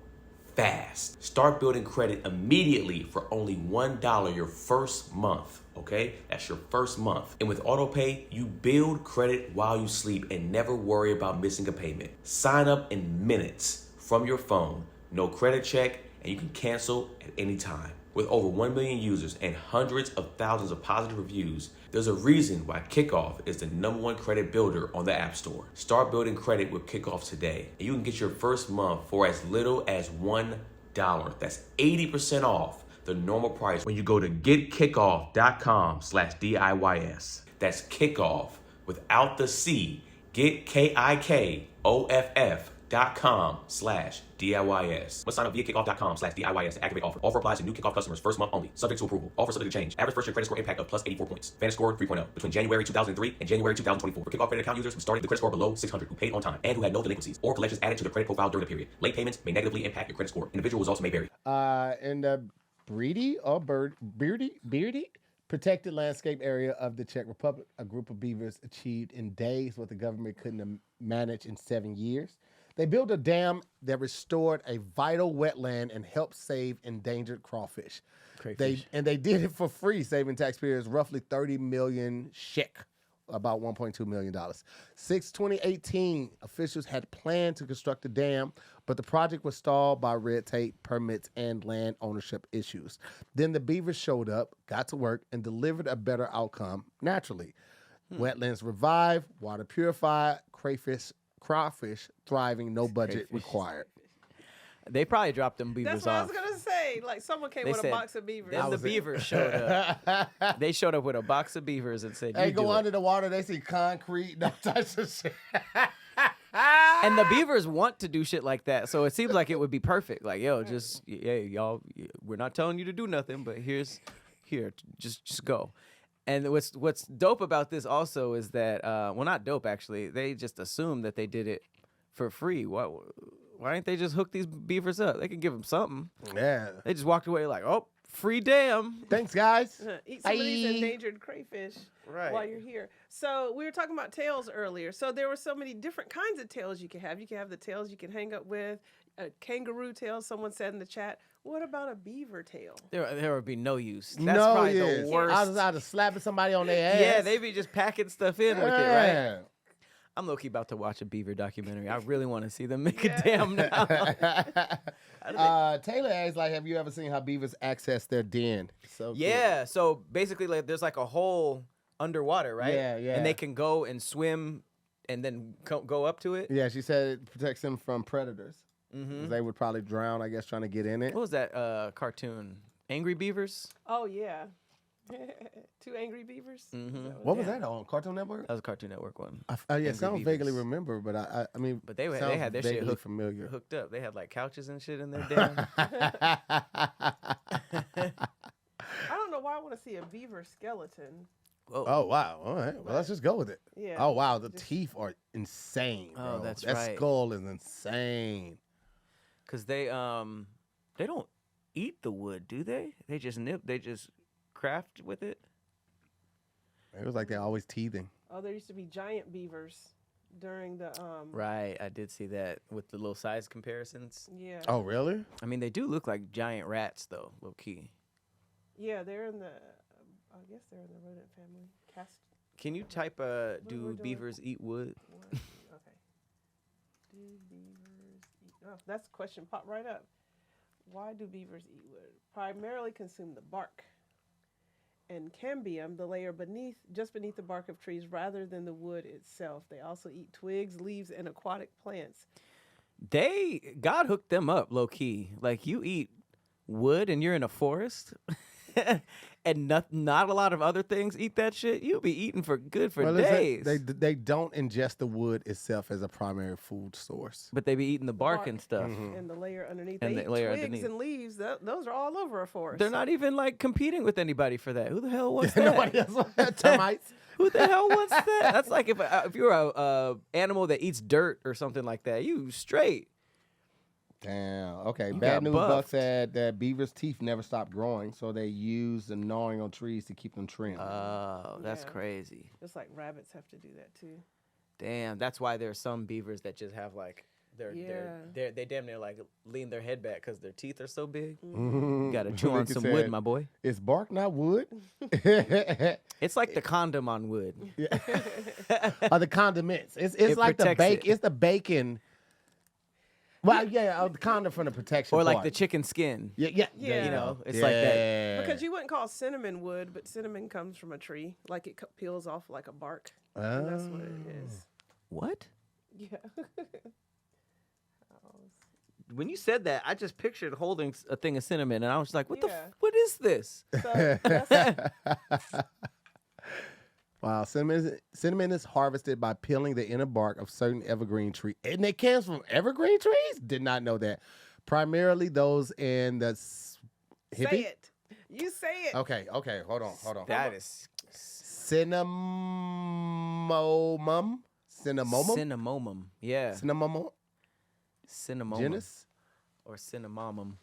fast. Start building credit immediately for only $1 your first month, okay? That's your first month. And with AutoPay, you build credit while you sleep and never worry about missing a payment. Sign up in minutes from your phone, no credit check, and you can cancel at any time. With over 1 million users and hundreds of thousands of positive reviews, there's a reason why Kikoff is the #1 credit builder on the App Store. Start building credit with Kikoff today, and you can get your first month for as little as $1. That's 80% off the normal price when you go to getkickoff.com/DIYS. That's Kikoff without the C. Get KIKOFF.com/DIYS. Must sign up via kickoff.com/DIYS to activate offer. Offer applies to new Kickoff customers first month only. Subject to approval. Offer subject to change. Average first year credit score impact of plus 84 points. Vantage score 3.0 between January 2003 and January 2024. For Kickoff credit account users who started the credit score below 600, who paid on time, and who had no delinquencies or collections added to their credit profile during the period. Late payments may negatively impact your credit score. Individual results may vary. In the Beardy protected landscape area of the Czech Republic, a group of beavers achieved in days what the government couldn't manage in 7 years. They built a dam that restored a vital wetland and helped save endangered crawfish. Crayfish. They did it for free, saving taxpayers roughly 30 million shek, about $1.2 million. Since 2018, officials had planned to construct a dam, but the project was stalled by red tape, permits, and land ownership issues. Then the beavers showed up, got to work, and delivered a better outcome naturally. Wetlands revived, water purified, crawfish thriving, no budget required. They probably dropped them beavers That's what I off. was gonna say. Like someone came They with said, a box of beavers. Then the beavers showed up. They showed up with a box of beavers and said, They "You go do under it." the water, they see concrete, no types of shit. And the beavers want to do shit like that, so it seems like it would be perfect. Like, yo, just y'all, we're not telling you to do nothing, but here, just go. And what's dope about this also is that, well, not dope actually. They just assume that they did it for free. Why didn't they just hook these beavers up? They can give them something. Yeah. They just walked away like, oh, free dam. Thanks, guys. Eat some of these Bye. endangered crayfish while you're here. So we were talking about tails earlier. So there were so many different kinds of tails you could have. You could have the tails you can hang up with, a kangaroo tail, someone said in the chat. What about a beaver tail? There would be no use. That's probably the worst. I was out of slapping somebody on their ass. Yeah, they be just packing stuff in with it, right? Yeah. I'm low-key about to watch a beaver documentary. I really want to see them make a dam now. Taylor asks, like, have you ever seen how beavers access their den? So Yeah, so basically, like, there's like a hole underwater, right? Yeah, yeah. And they can go and swim and then go up to it. Cool. Yeah, she said it protects them from predators. Mm-hmm. They would probably drown, I guess, trying to get in it. What was that cartoon? Angry Beavers? Oh, yeah. Two Angry Beavers? Mm-hmm. What was that on? Cartoon Network? That was a Cartoon Network one. Yeah, sounds vaguely Beavers. remember, but I mean, But they sounds had their shit vaguely familiar. hooked up. They had like couches and shit in their dam. I don't know why I want to see a beaver skeleton. Whoa. Oh wow! All right, well let's just go with it. Yeah. Oh wow, the teeth are insane. Oh, Bro. that's that right. skull is insane. Cause they don't eat the wood, do they? They just craft with it. It was like they're always teething. Oh, there used to be giant beavers during the Right, I did see that with the little size comparisons. Yeah. Oh really? I mean, they do look like giant rats, though, low key. Yeah, they're in the. I guess they're in the rodent family. Can you type we're do doing- beavers eat wood? Okay. Do beavers eat? Oh, that's a question popped right up. Why do beavers eat wood? Primarily consume the bark. and cambium, the layer just beneath the bark of trees rather than the wood itself. They also eat twigs, leaves, and aquatic plants. God hooked them up low key. Like you eat wood and you're in a forest, and not a lot of other things eat that shit. You'll be eating for days. They don't ingest the wood itself as a primary food source. But they be eating the bark and stuff. And the layer underneath. And they the eat layer twigs underneath. and leaves. Those are all over a forest. They're not even like competing with anybody for that. Who the hell wants that? Nobody else wants that. Termites. Who the hell wants that? That's like if you're a animal that eats dirt or something like that, you straight. Damn. Okay. You Bad got News Buck buffed. said that beavers' teeth never stop growing, so they use the gnawing on trees to keep them trimmed. Oh, that's Yeah. crazy. Just like rabbits have to do that too. Damn, that's why there's some beavers that just have like they damn near like lean their head back because their teeth are so big. You gotta chew on some wood, my boy. It's bark, not wood. It's like the condom on wood. Or the condiments. It's It like the protects bacon. it. It's the bacon. Well, yeah, the condom from the protection. Or like part. the chicken skin. Yeah. Yeah. You know, it's like that. Because you wouldn't call cinnamon wood, but cinnamon comes from a tree. Like it peels off like a bark. And that's what it is. What? Yeah. When you said that, I just pictured holding a thing of cinnamon, and I was like, Yeah. what is this? So that's, Wow, cinnamon is harvested by peeling the inner bark of certain evergreen trees. And it comes from evergreen trees? Did not know that. Primarily those in the hippie. say it. You say it. Okay, hold on. That is Cinnamomum? cinnamomum. Yeah. Cinnamomum? Cinnamomum. Genus? Or cinnamomum.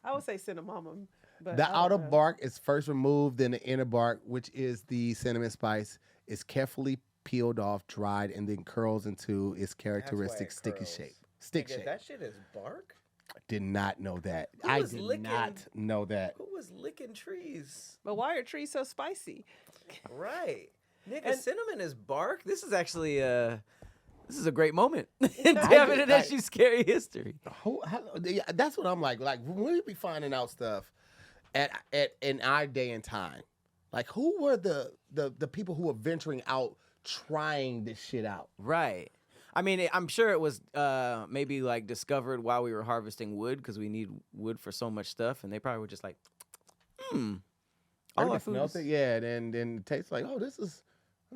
I would say cinnamomum. But The I don't outer know. bark is first removed, then the inner bark, which is the cinnamon spice, is carefully peeled off, dried, and then curls into its characteristic sticky shape. Stick shape. That shit is bark? Did not know that. Who I was did licking- not know that. Who was licking trees? But why are trees so spicy? Right. Nigga, And- cinnamon is bark? This is actually this is a great moment. Damn it, that's your scary history. Yeah, that's what I'm like. Like when we be finding out stuff at in our day and time, like who were the people who were venturing out trying this shit out? Right. I mean, I'm sure it was maybe like discovered while we were harvesting wood because we need wood for so much stuff, and they probably were just like, all our Everybody food smelt is- it, yeah, and then it tastes like, oh, this is.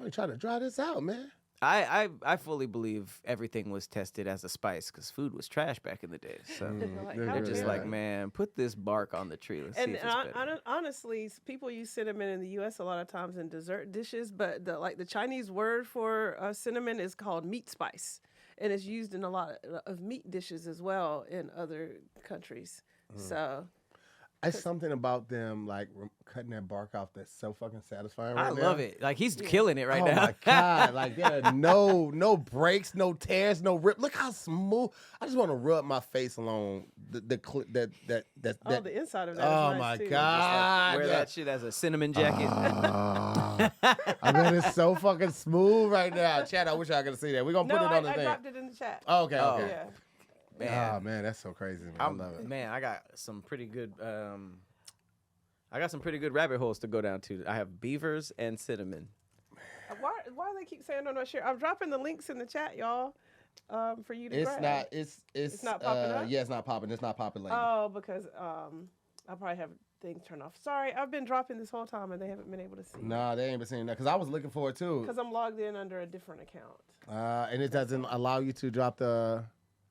I'm trying to dry this out, man. I fully believe everything was tested as a spice because food was trash back in the day. So Like, They're how they're just dare like, they? man, put this bark on the tree. Let's see And if it's better. honestly, people use cinnamon in the U.S. a lot of times in dessert dishes, but the Chinese word for cinnamon is called meat spice, and it's used in a lot of meat dishes as well in other countries. So It's something about them like cutting that bark off that's so fucking satisfying. I Right now. love it. Like he's killing it right Oh now. my god! Like there are no breaks, no tears, no rip. Look how smooth. I just want to rub my face along the inside of that. Oh is nice my too. god! Wear that shit as a cinnamon jacket. I mean, it's so fucking smooth right now. Chad, I wish I could see that. We're gonna No, put it on the I thing. dropped it in the chat. Oh, okay, Oh. okay. Yeah. Man. Oh man, that's so crazy. Man. I love it. Man, I got some pretty good. I got some pretty good rabbit holes to go down to. I have beavers and cinnamon. Why do they keep saying I'm not sure? I'm dropping the links in the chat, y'all, for you to It's grab. not. It's not popping up? Yeah, it's not popping. It's not popping. Lady. Oh, because I probably have things turned off. Sorry, I've been dropping this whole time and they haven't been able to see. Nah, they ain't been seeing that because I was looking for it too. Because I'm logged in under a different account. And it doesn't allow you to drop the.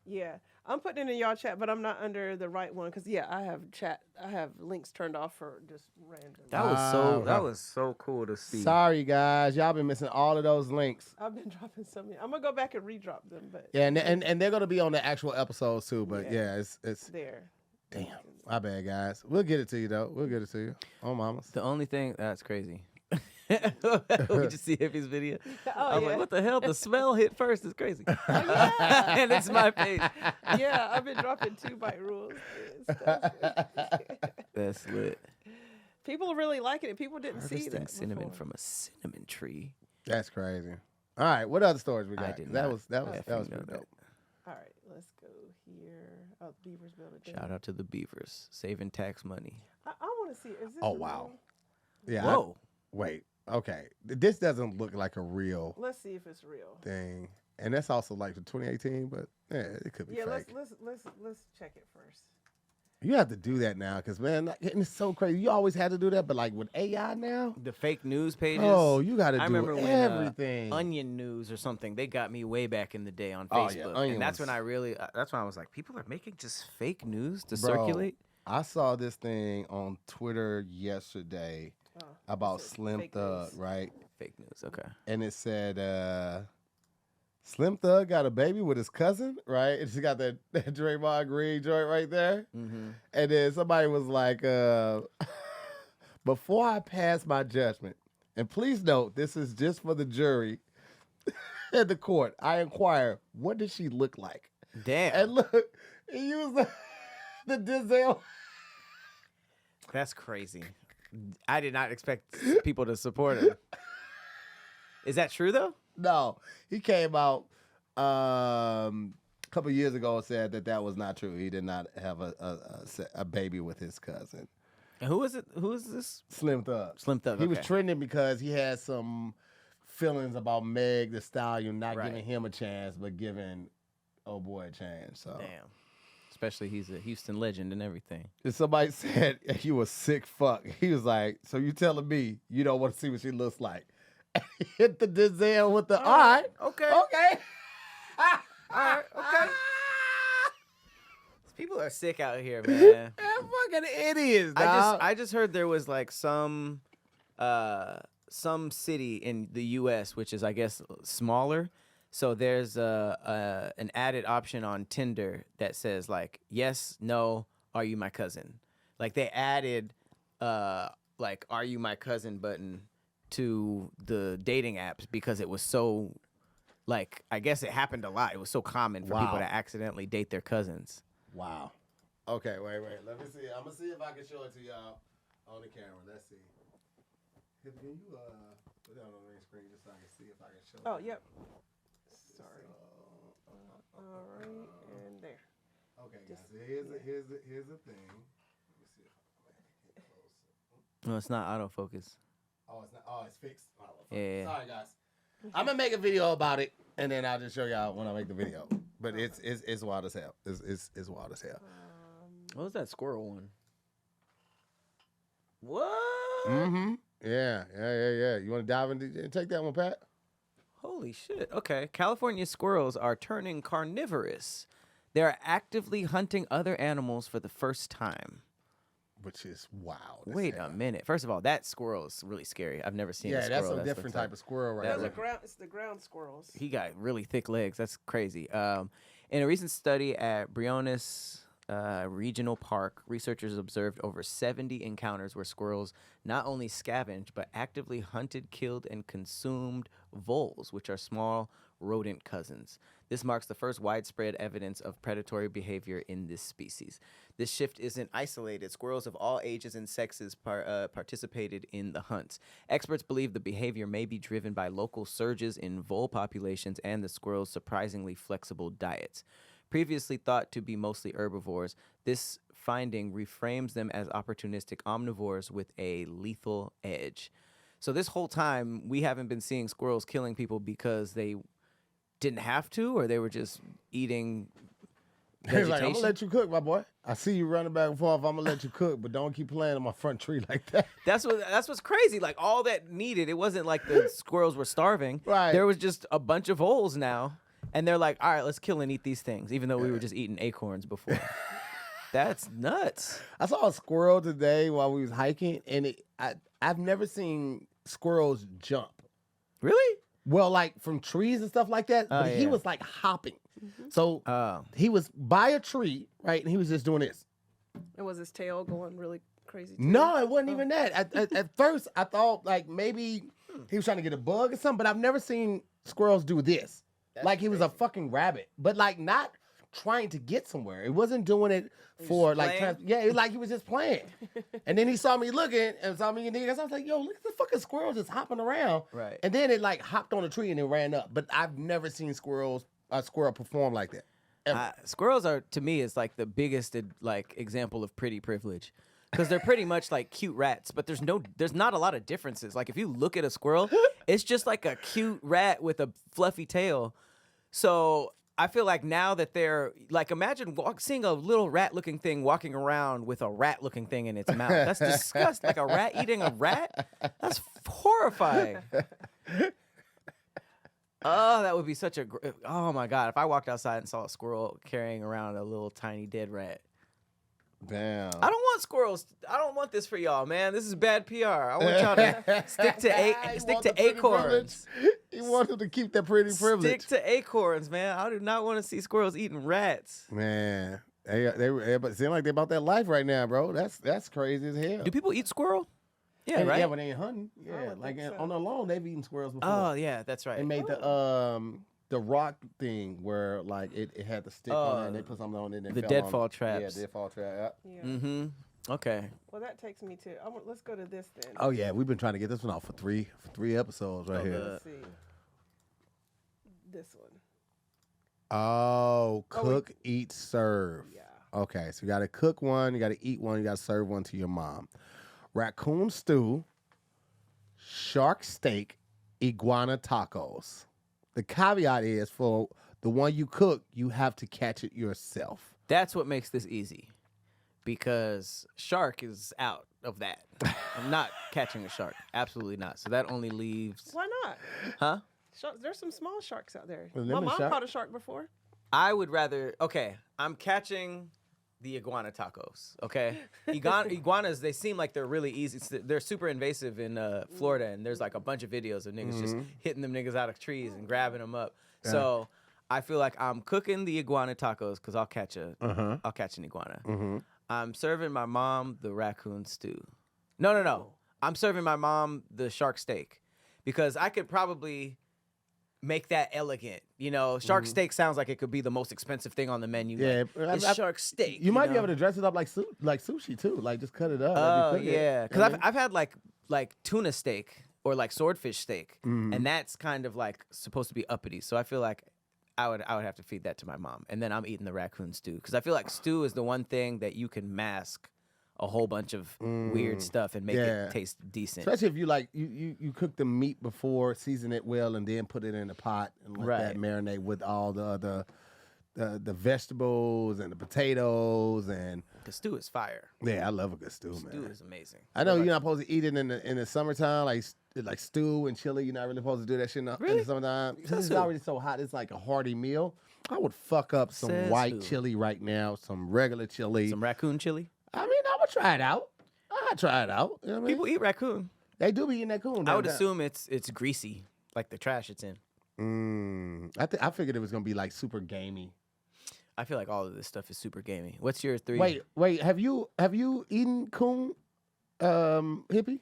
Yeah, I'm putting it in y'all chat, but I'm not under the right one because I have links turned off for just random. That was so cool to see. Sorry guys, y'all been missing all of those links. I've been dropping some. I'm gonna go back and redrop them, but Yeah, and they're gonna be on the actual episodes too. But yeah, it's there. damn. My bad, guys. We'll get it to you though. We'll get it to you. Oh, mamas. The only thing that's crazy. We just see Hippie's video. I was like, what the hell? The smell hit first. It's crazy. And it's my face. Yeah, I've been dropping 2-bite rules. That's lit. People are really liking it. People didn't see Harvesting that cinnamon before. from a cinnamon tree. That's crazy. All right, what other stories we got? I did that not was effing pretty know that. dope. All right, let's go here. Oh, the Beavers build a dam. Shout out to the Beavers saving tax money. I want to see. Is this Oh, wow. real? Yeah. Whoa. Wait. Okay. This doesn't look like a real Let's see if it's real. thing, and that's also like for 2018. But yeah, it could be Yeah, fake. let's check it first. You have to do that now, because man, like, and it's so crazy. You always had to do that, but like with AI now, The fake news pages. oh, you got to do I remember when everything. Onion News or something, they got me way back in the day on Oh, yeah, Facebook. Onion and that's was- when that's when I was like, people are making just fake news to Bro, circulate? I saw this thing on Twitter yesterday Oh, about this is Slim fake Thug, news. right? Fake news, okay. And it said Slim Thug got a baby with his cousin, right? And she got that Draymond Green joint right there. Mm-hmm. And then somebody was like, before I pass my judgment, and please note, this is just for the jury at the court, I inquire, what does she look like? Damn. And look, he used the Denzel. That's crazy. I did not expect people to support him. Is that true, though? No, he came out a couple years ago and said that was not true. He did not have a baby with his cousin. And who is it? Who is this? Slim Thug. Slim Thug, He was okay. trending because he had some feelings about Meg the Stallion, not Right. giving him a chance, but giving old boy a chance. So Damn. Especially he's a Houston legend and everything. if somebody said you a sick fuck, he was like, so you telling me you don't want to see what she looks like? Hit the Denzel with the, all right, Okay. okay. All right. Okay. People are sick out here, man. They're fucking idiots, dog. I just heard there was like some city in the U.S. which is, I guess, smaller. So there's an added option on Tinder that says like, yes, no, are you my cousin? Like they added like, are you my cousin button to the dating apps because it was so, like, I guess it happened a lot. It was so common for people Wow. to accidentally date their cousins. Wow. Okay, wait. Let me see. I'm gonna see if I can show it to y'all on the camera. Let's see. Can you put that on the main screen just so I can see if I can show Oh, it? yep. Sorry. All right, and there. Okay, guys. So here's the thing. Let me see if I can get closer. No, it's not autofocus. Oh, it's not. Oh, it's fixed. Oh, Yeah. Sorry, guys. I'm gonna make a video about it, and then I'll just show y'all when I make the video. But it's wild as hell. It's wild as hell. What was that squirrel one? What? Mm-hmm. Yeah. You want to dive into take that one, Pat? Holy shit. Okay. California squirrels are turning carnivorous. They're actively hunting other animals for the first time. Which is wild. as Wait hell. a minute. First of all, that squirrel is really scary. I've never seen a Yeah, squirrel. that's a different type of squirrel right Yeah, Those there. are it's the ground squirrels. He got really thick legs. That's crazy. In a recent study at Briones Regional Park, researchers observed over 70 encounters where squirrels not only scavenged, but actively hunted, killed, and consumed voles, which are small rodent cousins. This marks the first widespread evidence of predatory behavior in this species. This shift isn't isolated. Squirrels of all ages and sexes participated in the hunts. Experts believe the behavior may be driven by local surges in vole populations and the squirrels' surprisingly flexible diets. Previously thought to be mostly herbivores, this finding reframes them as opportunistic omnivores with a lethal edge. So this whole time, we haven't been seeing squirrels killing people because they didn't have to, or they were just eating He's vegetation. like, I'm gonna let you cook, my boy. I see you running back and forth. I'm gonna let you cook, but don't keep playing in my front tree like that. That's what's crazy. Like all that needed, it wasn't like the squirrels were starving. Right. There was just a bunch of holes now, and they're like, all right, let's kill and eat these things, even though we were just eating acorns before. That's nuts. I saw a squirrel today while we was hiking, and I've never seen squirrels jump. Really? Well, like from trees and stuff like that, Oh, but he yeah. was like hopping. So Oh. he was by a tree, right, and he was just doing this. And was his tail going really crazy? Too? No, it wasn't even that. At first, I thought like maybe he was trying to get a bug or something, but I've never seen squirrels do this. like he was a fucking rabbit, but like not trying to get somewhere. It wasn't doing it for like, it was like he was just playing. And then he saw me looking and saw me, and I was like, yo, look at the fucking squirrel just hopping around. Right. And then it like hopped on a tree and it ran up. But I've never seen a squirrel perform like that. Ever. Squirrels are, to me, is like the biggest like example of pretty privilege. because they're pretty much like cute rats, but there's not a lot of differences. Like if you look at a squirrel, it's just like a cute rat with a fluffy tail. So I feel like now that they're like, imagine seeing a little rat-looking thing walking around with a rat-looking thing in its mouth. That's disgusting. Like a rat eating a rat? That's horrifying. Oh, that would be such a. Oh my God! If I walked outside and saw a squirrel carrying around a little tiny dead rat. Damn. I don't want squirrels. I don't want this for y'all, man. This is bad PR. I want y'all to stick to acorns. You want them to keep that pretty privilege. Stick to acorns, man. I do not want to see squirrels eating rats. Man, but seem like they about that life right now, bro. That's crazy as hell. Do people eat squirrel? Yeah, right. Yeah, when they ain't hunting. Yeah, like on the lawn, they've eaten squirrels before. Oh yeah, that's right. They made the rock thing where like it had the stick on it and they put something on it. And the fell deadfall on. traps. Yeah, deadfall trap. Yeah. Mm-hmm. Okay. Well, that takes me to. Let's go to this then. Oh yeah, we've been trying to get this one off for three episodes right here. Let's see. This one. Oh, cook, eat, serve. Yeah. Okay, so you got to cook one, you got to eat one, you got to serve one to your mom. Raccoon stew, shark steak, iguana tacos. The caveat is for the one you cook, you have to catch it yourself. That's what makes this easy, because shark is out of that. I'm not catching a shark. Absolutely not. So that only leaves. Why not? Huh? There's some small sharks out there. Well, My lemon mom shark? caught a shark before. I would rather. Okay, I'm catching the iguana tacos. Okay, iguanas. They seem like they're really easy. They're super invasive in Florida, and there's like a bunch of videos of niggas just hitting them niggas out of trees and grabbing them up. Yeah. So I feel like I'm cooking the iguana tacos because I'll catch an iguana. I'm serving my mom the raccoon stew. No. I'm serving my mom the shark steak because I could probably make that elegant. You know, shark steak sounds like it could be the most expensive thing on the menu. Yeah, like, it's shark steak. You might be able to dress it up like sushi too. Like just cut it up. Oh yeah, because I've had like tuna steak or like swordfish steak, and that's kind of like supposed to be uppity. So I feel like I would have to feed that to my mom, and then I'm eating the raccoon stew because I feel like stew is the one thing that you can mask a whole bunch of weird stuff and make it taste decent. Especially if you like you cook the meat before, season it well, and then put it in a pot and let that marinate with all the other the vegetables and the potatoes and the stew is fire. Yeah, I love a good stew, man. Stew is amazing. I know you're not supposed to eat it in the summertime, like stew and chili. You're not really supposed to do that shit in the summertime. Because it's already so hot. It's like a hearty meal. I would fuck up some white chili right now, some regular chili. Some raccoon chili? I mean, I would try it out. I'd try it out. You know what I mean? People eat raccoon. They do be eating raccoon. I would assume it's greasy, like the trash it's in. I figured it was going to be like super gamey. I feel like all of this stuff is super gamey. What's your 3? Wait. Have you eaten coon, hippie?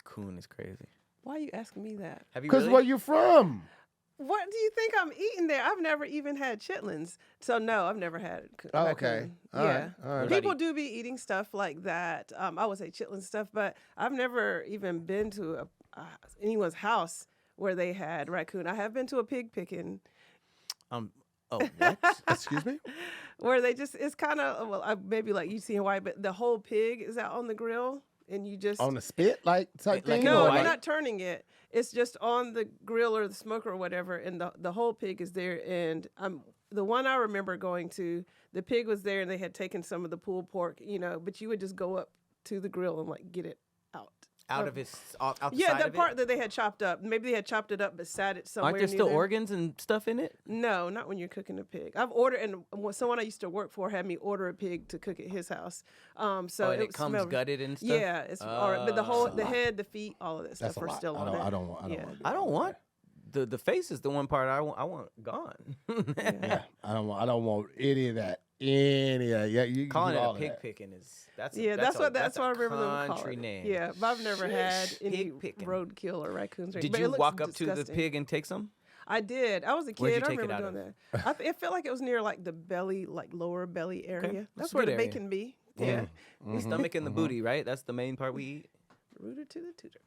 Coon is crazy. Why are you asking me that? Have you? Because where you from? What do you think I'm eating there? I've never even had chitlins. So, no, I've never had it. Oh, okay. All right. People do be eating stuff like that. I would say chitlin stuff, but I've never even been to anyone's house where they had raccoon. I have been to a pig picking. Oh, what? Excuse me? Where they just, it's kind of, maybe like you see in Hawaii, but the whole pig is out on the grill and you just. On the spit, type thing? No, you're not turning it. It's just on the grill or the smoker or whatever, and the whole pig is there. And the one I remember going to, the pig was there, and they had taken some of the pulled pork, but you would just go up to the grill and like get it out of its out the yeah, side that of part it? that they had chopped up. Maybe they had chopped it up beside it somewhere. Aren't there still near there. organs and stuff in it? No, not when you're cooking a pig. I've ordered, and someone I used to work for had me order a pig to cook at his house. So and it comes gutted and stuff. Yeah, it's all right, but the head, the feet, all of that stuff are still on there. I don't want the face is the one part I want gone. Yeah, I don't want any of that. Yeah, you calling it all a pig that. picking is that's what I remember them calling country it. name. Yeah, but I've never had any picking. roadkill or raccoons. Did you walk up to the pig and take some? I did. I was a Where'd kid. you I take it remember out doing that. It felt like it was near like the belly, like lower belly area. Okay. That's That's a where good the area. bacon be. Yeah. The stomach and the booty, right? That's the main part we eat. Rooter to the tutor.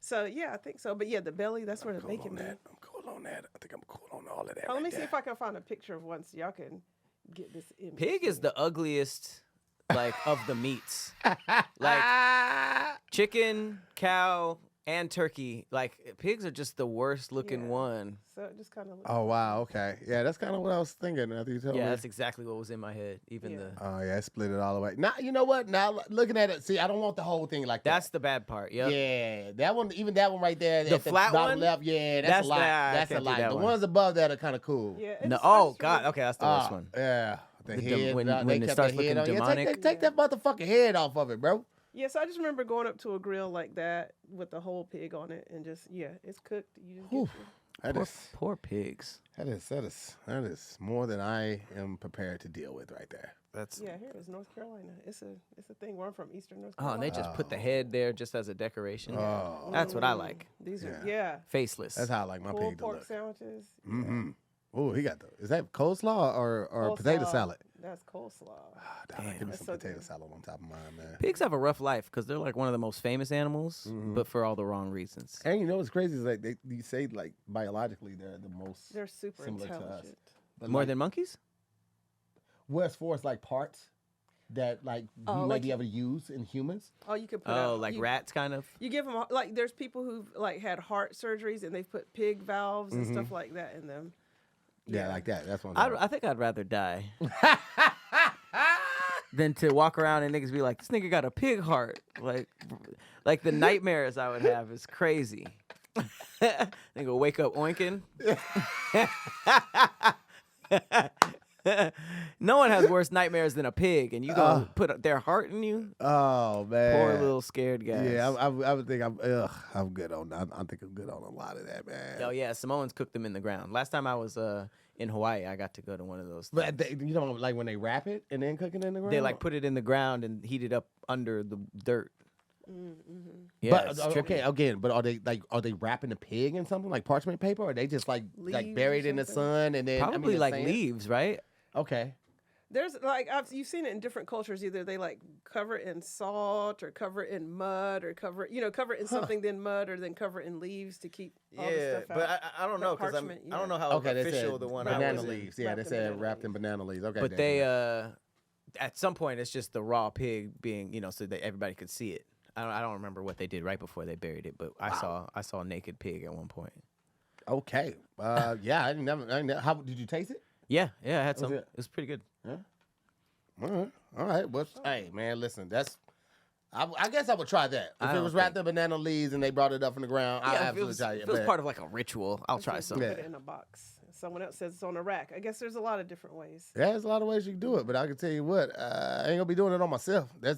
So yeah, I think so. But yeah, the belly, that's where the bacon be. I'm cool on that. I think I'm cool on all of that. Let me see if I can find a picture of one so y'all can get this image. Pig is the ugliest like of the meats. Like chicken, cow, and turkey. Like pigs are just the worst looking Yeah. one. So it just kind of. Oh wow, okay, yeah, that's kind of what I was thinking after you told me. Yeah, that's exactly what was in my head. Even Yeah. the Oh yeah, I split it all the way. Now you know what? Now looking at it, see, I don't want the whole thing like that. that's the bad part. Yep. Yeah, that one, even that one right there, The at flat bottom one? left. Yeah, that's That's a lot. I That's a can't do lot. that The one. ones above that are kind of cool. Yeah. No, I oh just god. remember- Okay, that's the worst one. Yeah, the head. when they it kept starts the head looking on. Yeah, demonic. take that motherfucking head off of it, bro. Yeah, so I just remember going up to a grill like that with the whole pig on it, and just it's cooked. You just Whew. get Poor pigs. That is more than I am prepared to deal with right there. That's yeah. Here is North Carolina. It's a thing. Where I'm from, Eastern North oh, Carolina. and they just put the head there just as a decoration. Oh, That's what I like. These are Yeah. Faceless. that's how I like my pulled pig to pork look. sandwiches. Mm-hmm. Oh, he got is that coleslaw or potato Coleslaw. salad? That's coleslaw. Damn, give me That's some so potato good. salad on top of mine, man. Pigs have a rough life because they're like one of the most famous animals, but for all the wrong reasons. And you know what's crazy is like you say like biologically they're the most They're super similar to us. intelligent. But More like, than monkeys? well, as far as like parts that like we Oh, may like be able to use in humans. Oh, you can put Oh, out, like you, rats, kind of. You give them like there's people who've like had heart surgeries and they've put pig valves and Mm-hmm. stuff like that in them. Yeah, like that. That's what I'm I think I'd rather die than to walk around and niggas be like, this nigga got a pig heart. Like the nightmares I would have is crazy. Nigga wake up oinking. No one has worse nightmares than a pig, and you gonna put their heart in you. Oh man, Poor little scared guys. Yeah, I would think I'm good on. I think I'm good on a lot of that, man. Oh yeah, Samoans cook them in the ground. Last time I was in Hawaii, I got to go to one of those. But you know, like when they wrap it and then cook it in the ground. They like put it in the ground and heat it up under the dirt. Mm-hmm. Yeah, But it's okay, trippy. again, but are they wrapping the pig in something like parchment paper, or are they just like Leaves buried or in the something? sun and then Probably the like sand? leaves, right? Okay. There's like you've seen it in different cultures. Either they like cover it in salt or cover it in mud or cover it in something then mud or then cover it in leaves to keep all the stuff out. I don't The know because parchment, I don't know how Okay, they official said the one I banana was in. leaves. Yeah, Wrapped they in said banana wrapped in leaves. banana leaves. Okay, But they at some point it's just the raw pig being so that everybody could see it. I don't remember what they did right before they buried it, but I saw a naked pig at one point. Okay. Yeah, I never. How did you taste it? Yeah, I had some. it? It was pretty good. All right. Well, hey, man, listen. I guess I would try that if I it don't was wrapped in banana leaves and they brought it up from the ground. I Yeah, if it absolutely was, try if it. it was but- part of like a ritual, I'll try You some. put Yeah. it in a box. Someone else says it's on a rack. I guess there's a lot of different ways. Yeah, there's a lot of ways you can do it, but I can tell you what, I ain't gonna be doing it on myself. I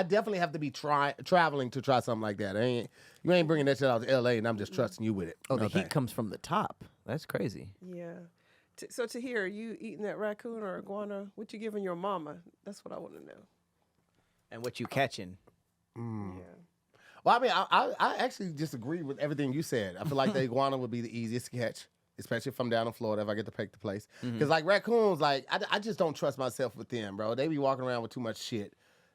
definitely have to be traveling to try something like that. You ain't bringing that shit out to L.A. and I'm just trusting you with it. Oh, No the heat thanks. comes from the top. That's crazy. Yeah. So to hear you eating that raccoon or iguana, what you giving your mama? That's what I want to know. And what you catching? Yeah. Well, I mean, I actually disagree with everything you said. I feel like the iguana would be the easiest to catch, especially if I'm down in Florida if I get to pick the place. Because like raccoons, like I just don't trust myself with them, bro. They be walking around with too much shit.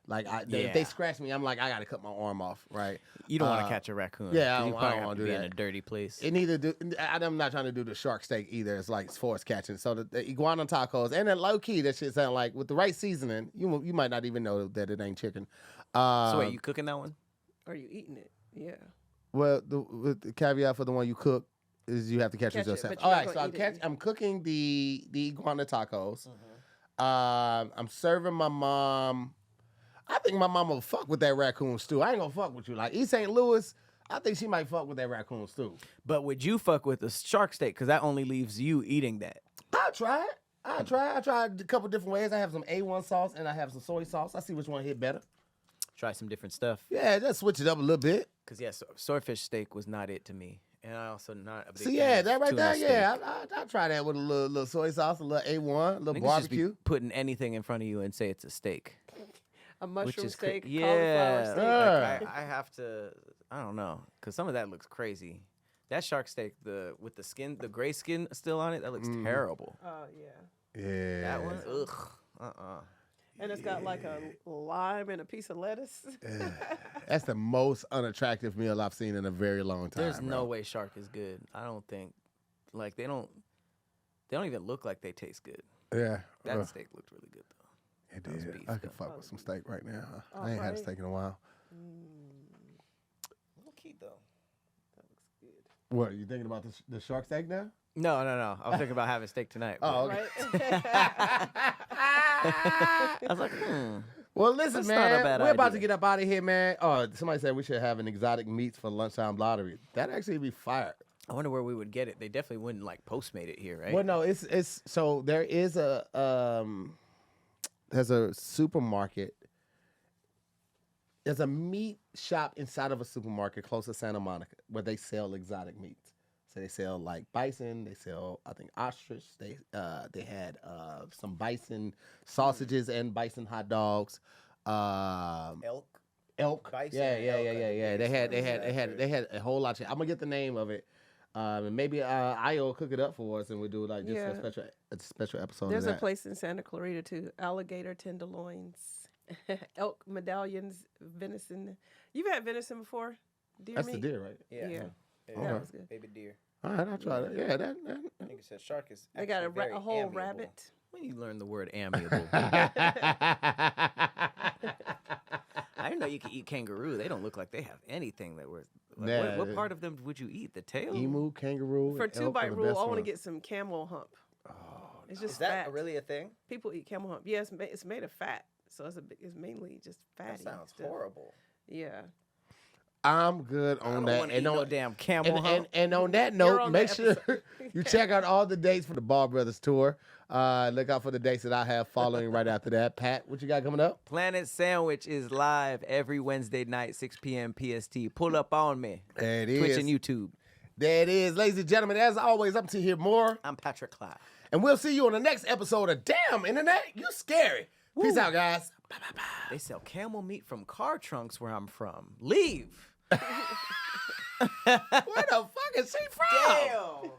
Like if they Yeah. scratch me, I'm like I gotta cut my arm off, right? You don't want to catch a raccoon. yeah, 'cause I you don't probably have wanna to do be in that. a dirty place. I'm not trying to do the shark steak either. It's like force catching. So the iguana tacos and then low key that shit sound like with the right seasoning, you might not even know that it ain't chicken. So wait, you cooking that one? Are you eating it? Yeah. Well, with the caveat for the one you cook is you have to catch it Catch it, yourself. but All you're right, not so gonna eat it. I'm cooking the iguana tacos. I'm serving my mom. I think my mom will fuck with that raccoon stew. I ain't gonna fuck with you. Like East St. Louis, I think she might fuck with that raccoon stew. But would you fuck with the shark steak? Because that only leaves you eating that. I'll try it. I tried a couple different ways. I have some A1 sauce and I have some soy sauce. I see which one hit better. Try some different stuff. Yeah, just switch it up a little bit. Because swordfish steak was not it to me, and I also not a big See, fan yeah, of that right tuna there, steak. yeah. I'll try that with a little soy sauce, a little A1, a little Niggas just be barbecue. putting anything in front of you and say it's a steak. A mushroom is steak, yeah. cauliflower steak. Yeah. I have to. I don't know, because some of that looks crazy. That shark steak, with the skin, the gray skin still on it, that looks terrible. Oh, yeah. Yeah. That one, ugh, And it's got like a lime and a piece of lettuce. That's the most unattractive meal I've seen in a very long time. There's no bro. way shark is good. I don't think. Like they don't even look like they taste good. Yeah. That steak looked really good though. It That was did. beef, I could though. fuck with some steak right now. Oh, I ain't had a right. steak in a while. Okay, though. That looks good. What, are you thinking about the shark steak now? No. I was thinking about having steak tonight. Oh, but okay. Right? I was like, Well, listen, That's not man. a bad We're about to idea. get up out of here, man. Oh, somebody said we should have an exotic meats for lunchtime lottery. That actually be fire. I wonder where we would get it. They definitely wouldn't like Postmate it here, right? Well, no, it's so there is there's a supermarket. There's a meat shop inside of a supermarket close to Santa Monica where they sell exotic meats. So they sell like bison. They sell, I think, ostrich. They had some bison sausages and bison hot dogs. Elk. Bison Yeah. and elk are the They biggest had ones, a whole lot. I'm gonna get the name of it. And maybe Io will cook it up for us, and we'll do like just Yeah. a special episode. There's of a that. place in Santa Clarita too. Alligator tenderloins, elk medallions, venison. You've had venison before? Deer That's meat? the deer, right? Yeah. Okay. That was good. Baby deer. All right, I'll try that. Yeah, that. I think it said shark is. They got actually very a whole amiable. rabbit. When you learn the word amiable, I didn't know you could eat kangaroo. They don't look like they have anything that was. Like, Nah, what part of them would you eat? The tail? Emu, kangaroo. For and elk two are bite the rule, best I want to ones. get some camel hump. Oh, It's just Is that fat. really a thing? People eat camel hump. Yeah, it's made of fat, so it's mainly just fatty. That sounds stuff. horrible. Yeah. I'm good I on don't that. want to eat no damn camel hump. And on that You're note, on make the sure episode. you check out all the dates for the Ball Brothers tour. Look out for the dates that I have following right after that. Pat, what you got coming up? Planet Sandwich is live every Wednesday night, 6 p.m. PST. Pull up on me. There it is. Twitch and YouTube. There it is. Ladies and gentlemen, as always, I'm to hear more. I'm Patrick Cloud. And we'll see you on the next episode of Damn Internet, You Scary. Peace out, guys. Bye, bye, bye. They sell camel meat from car trunks where I'm from. Leave. Where the fuck is she from? Damn.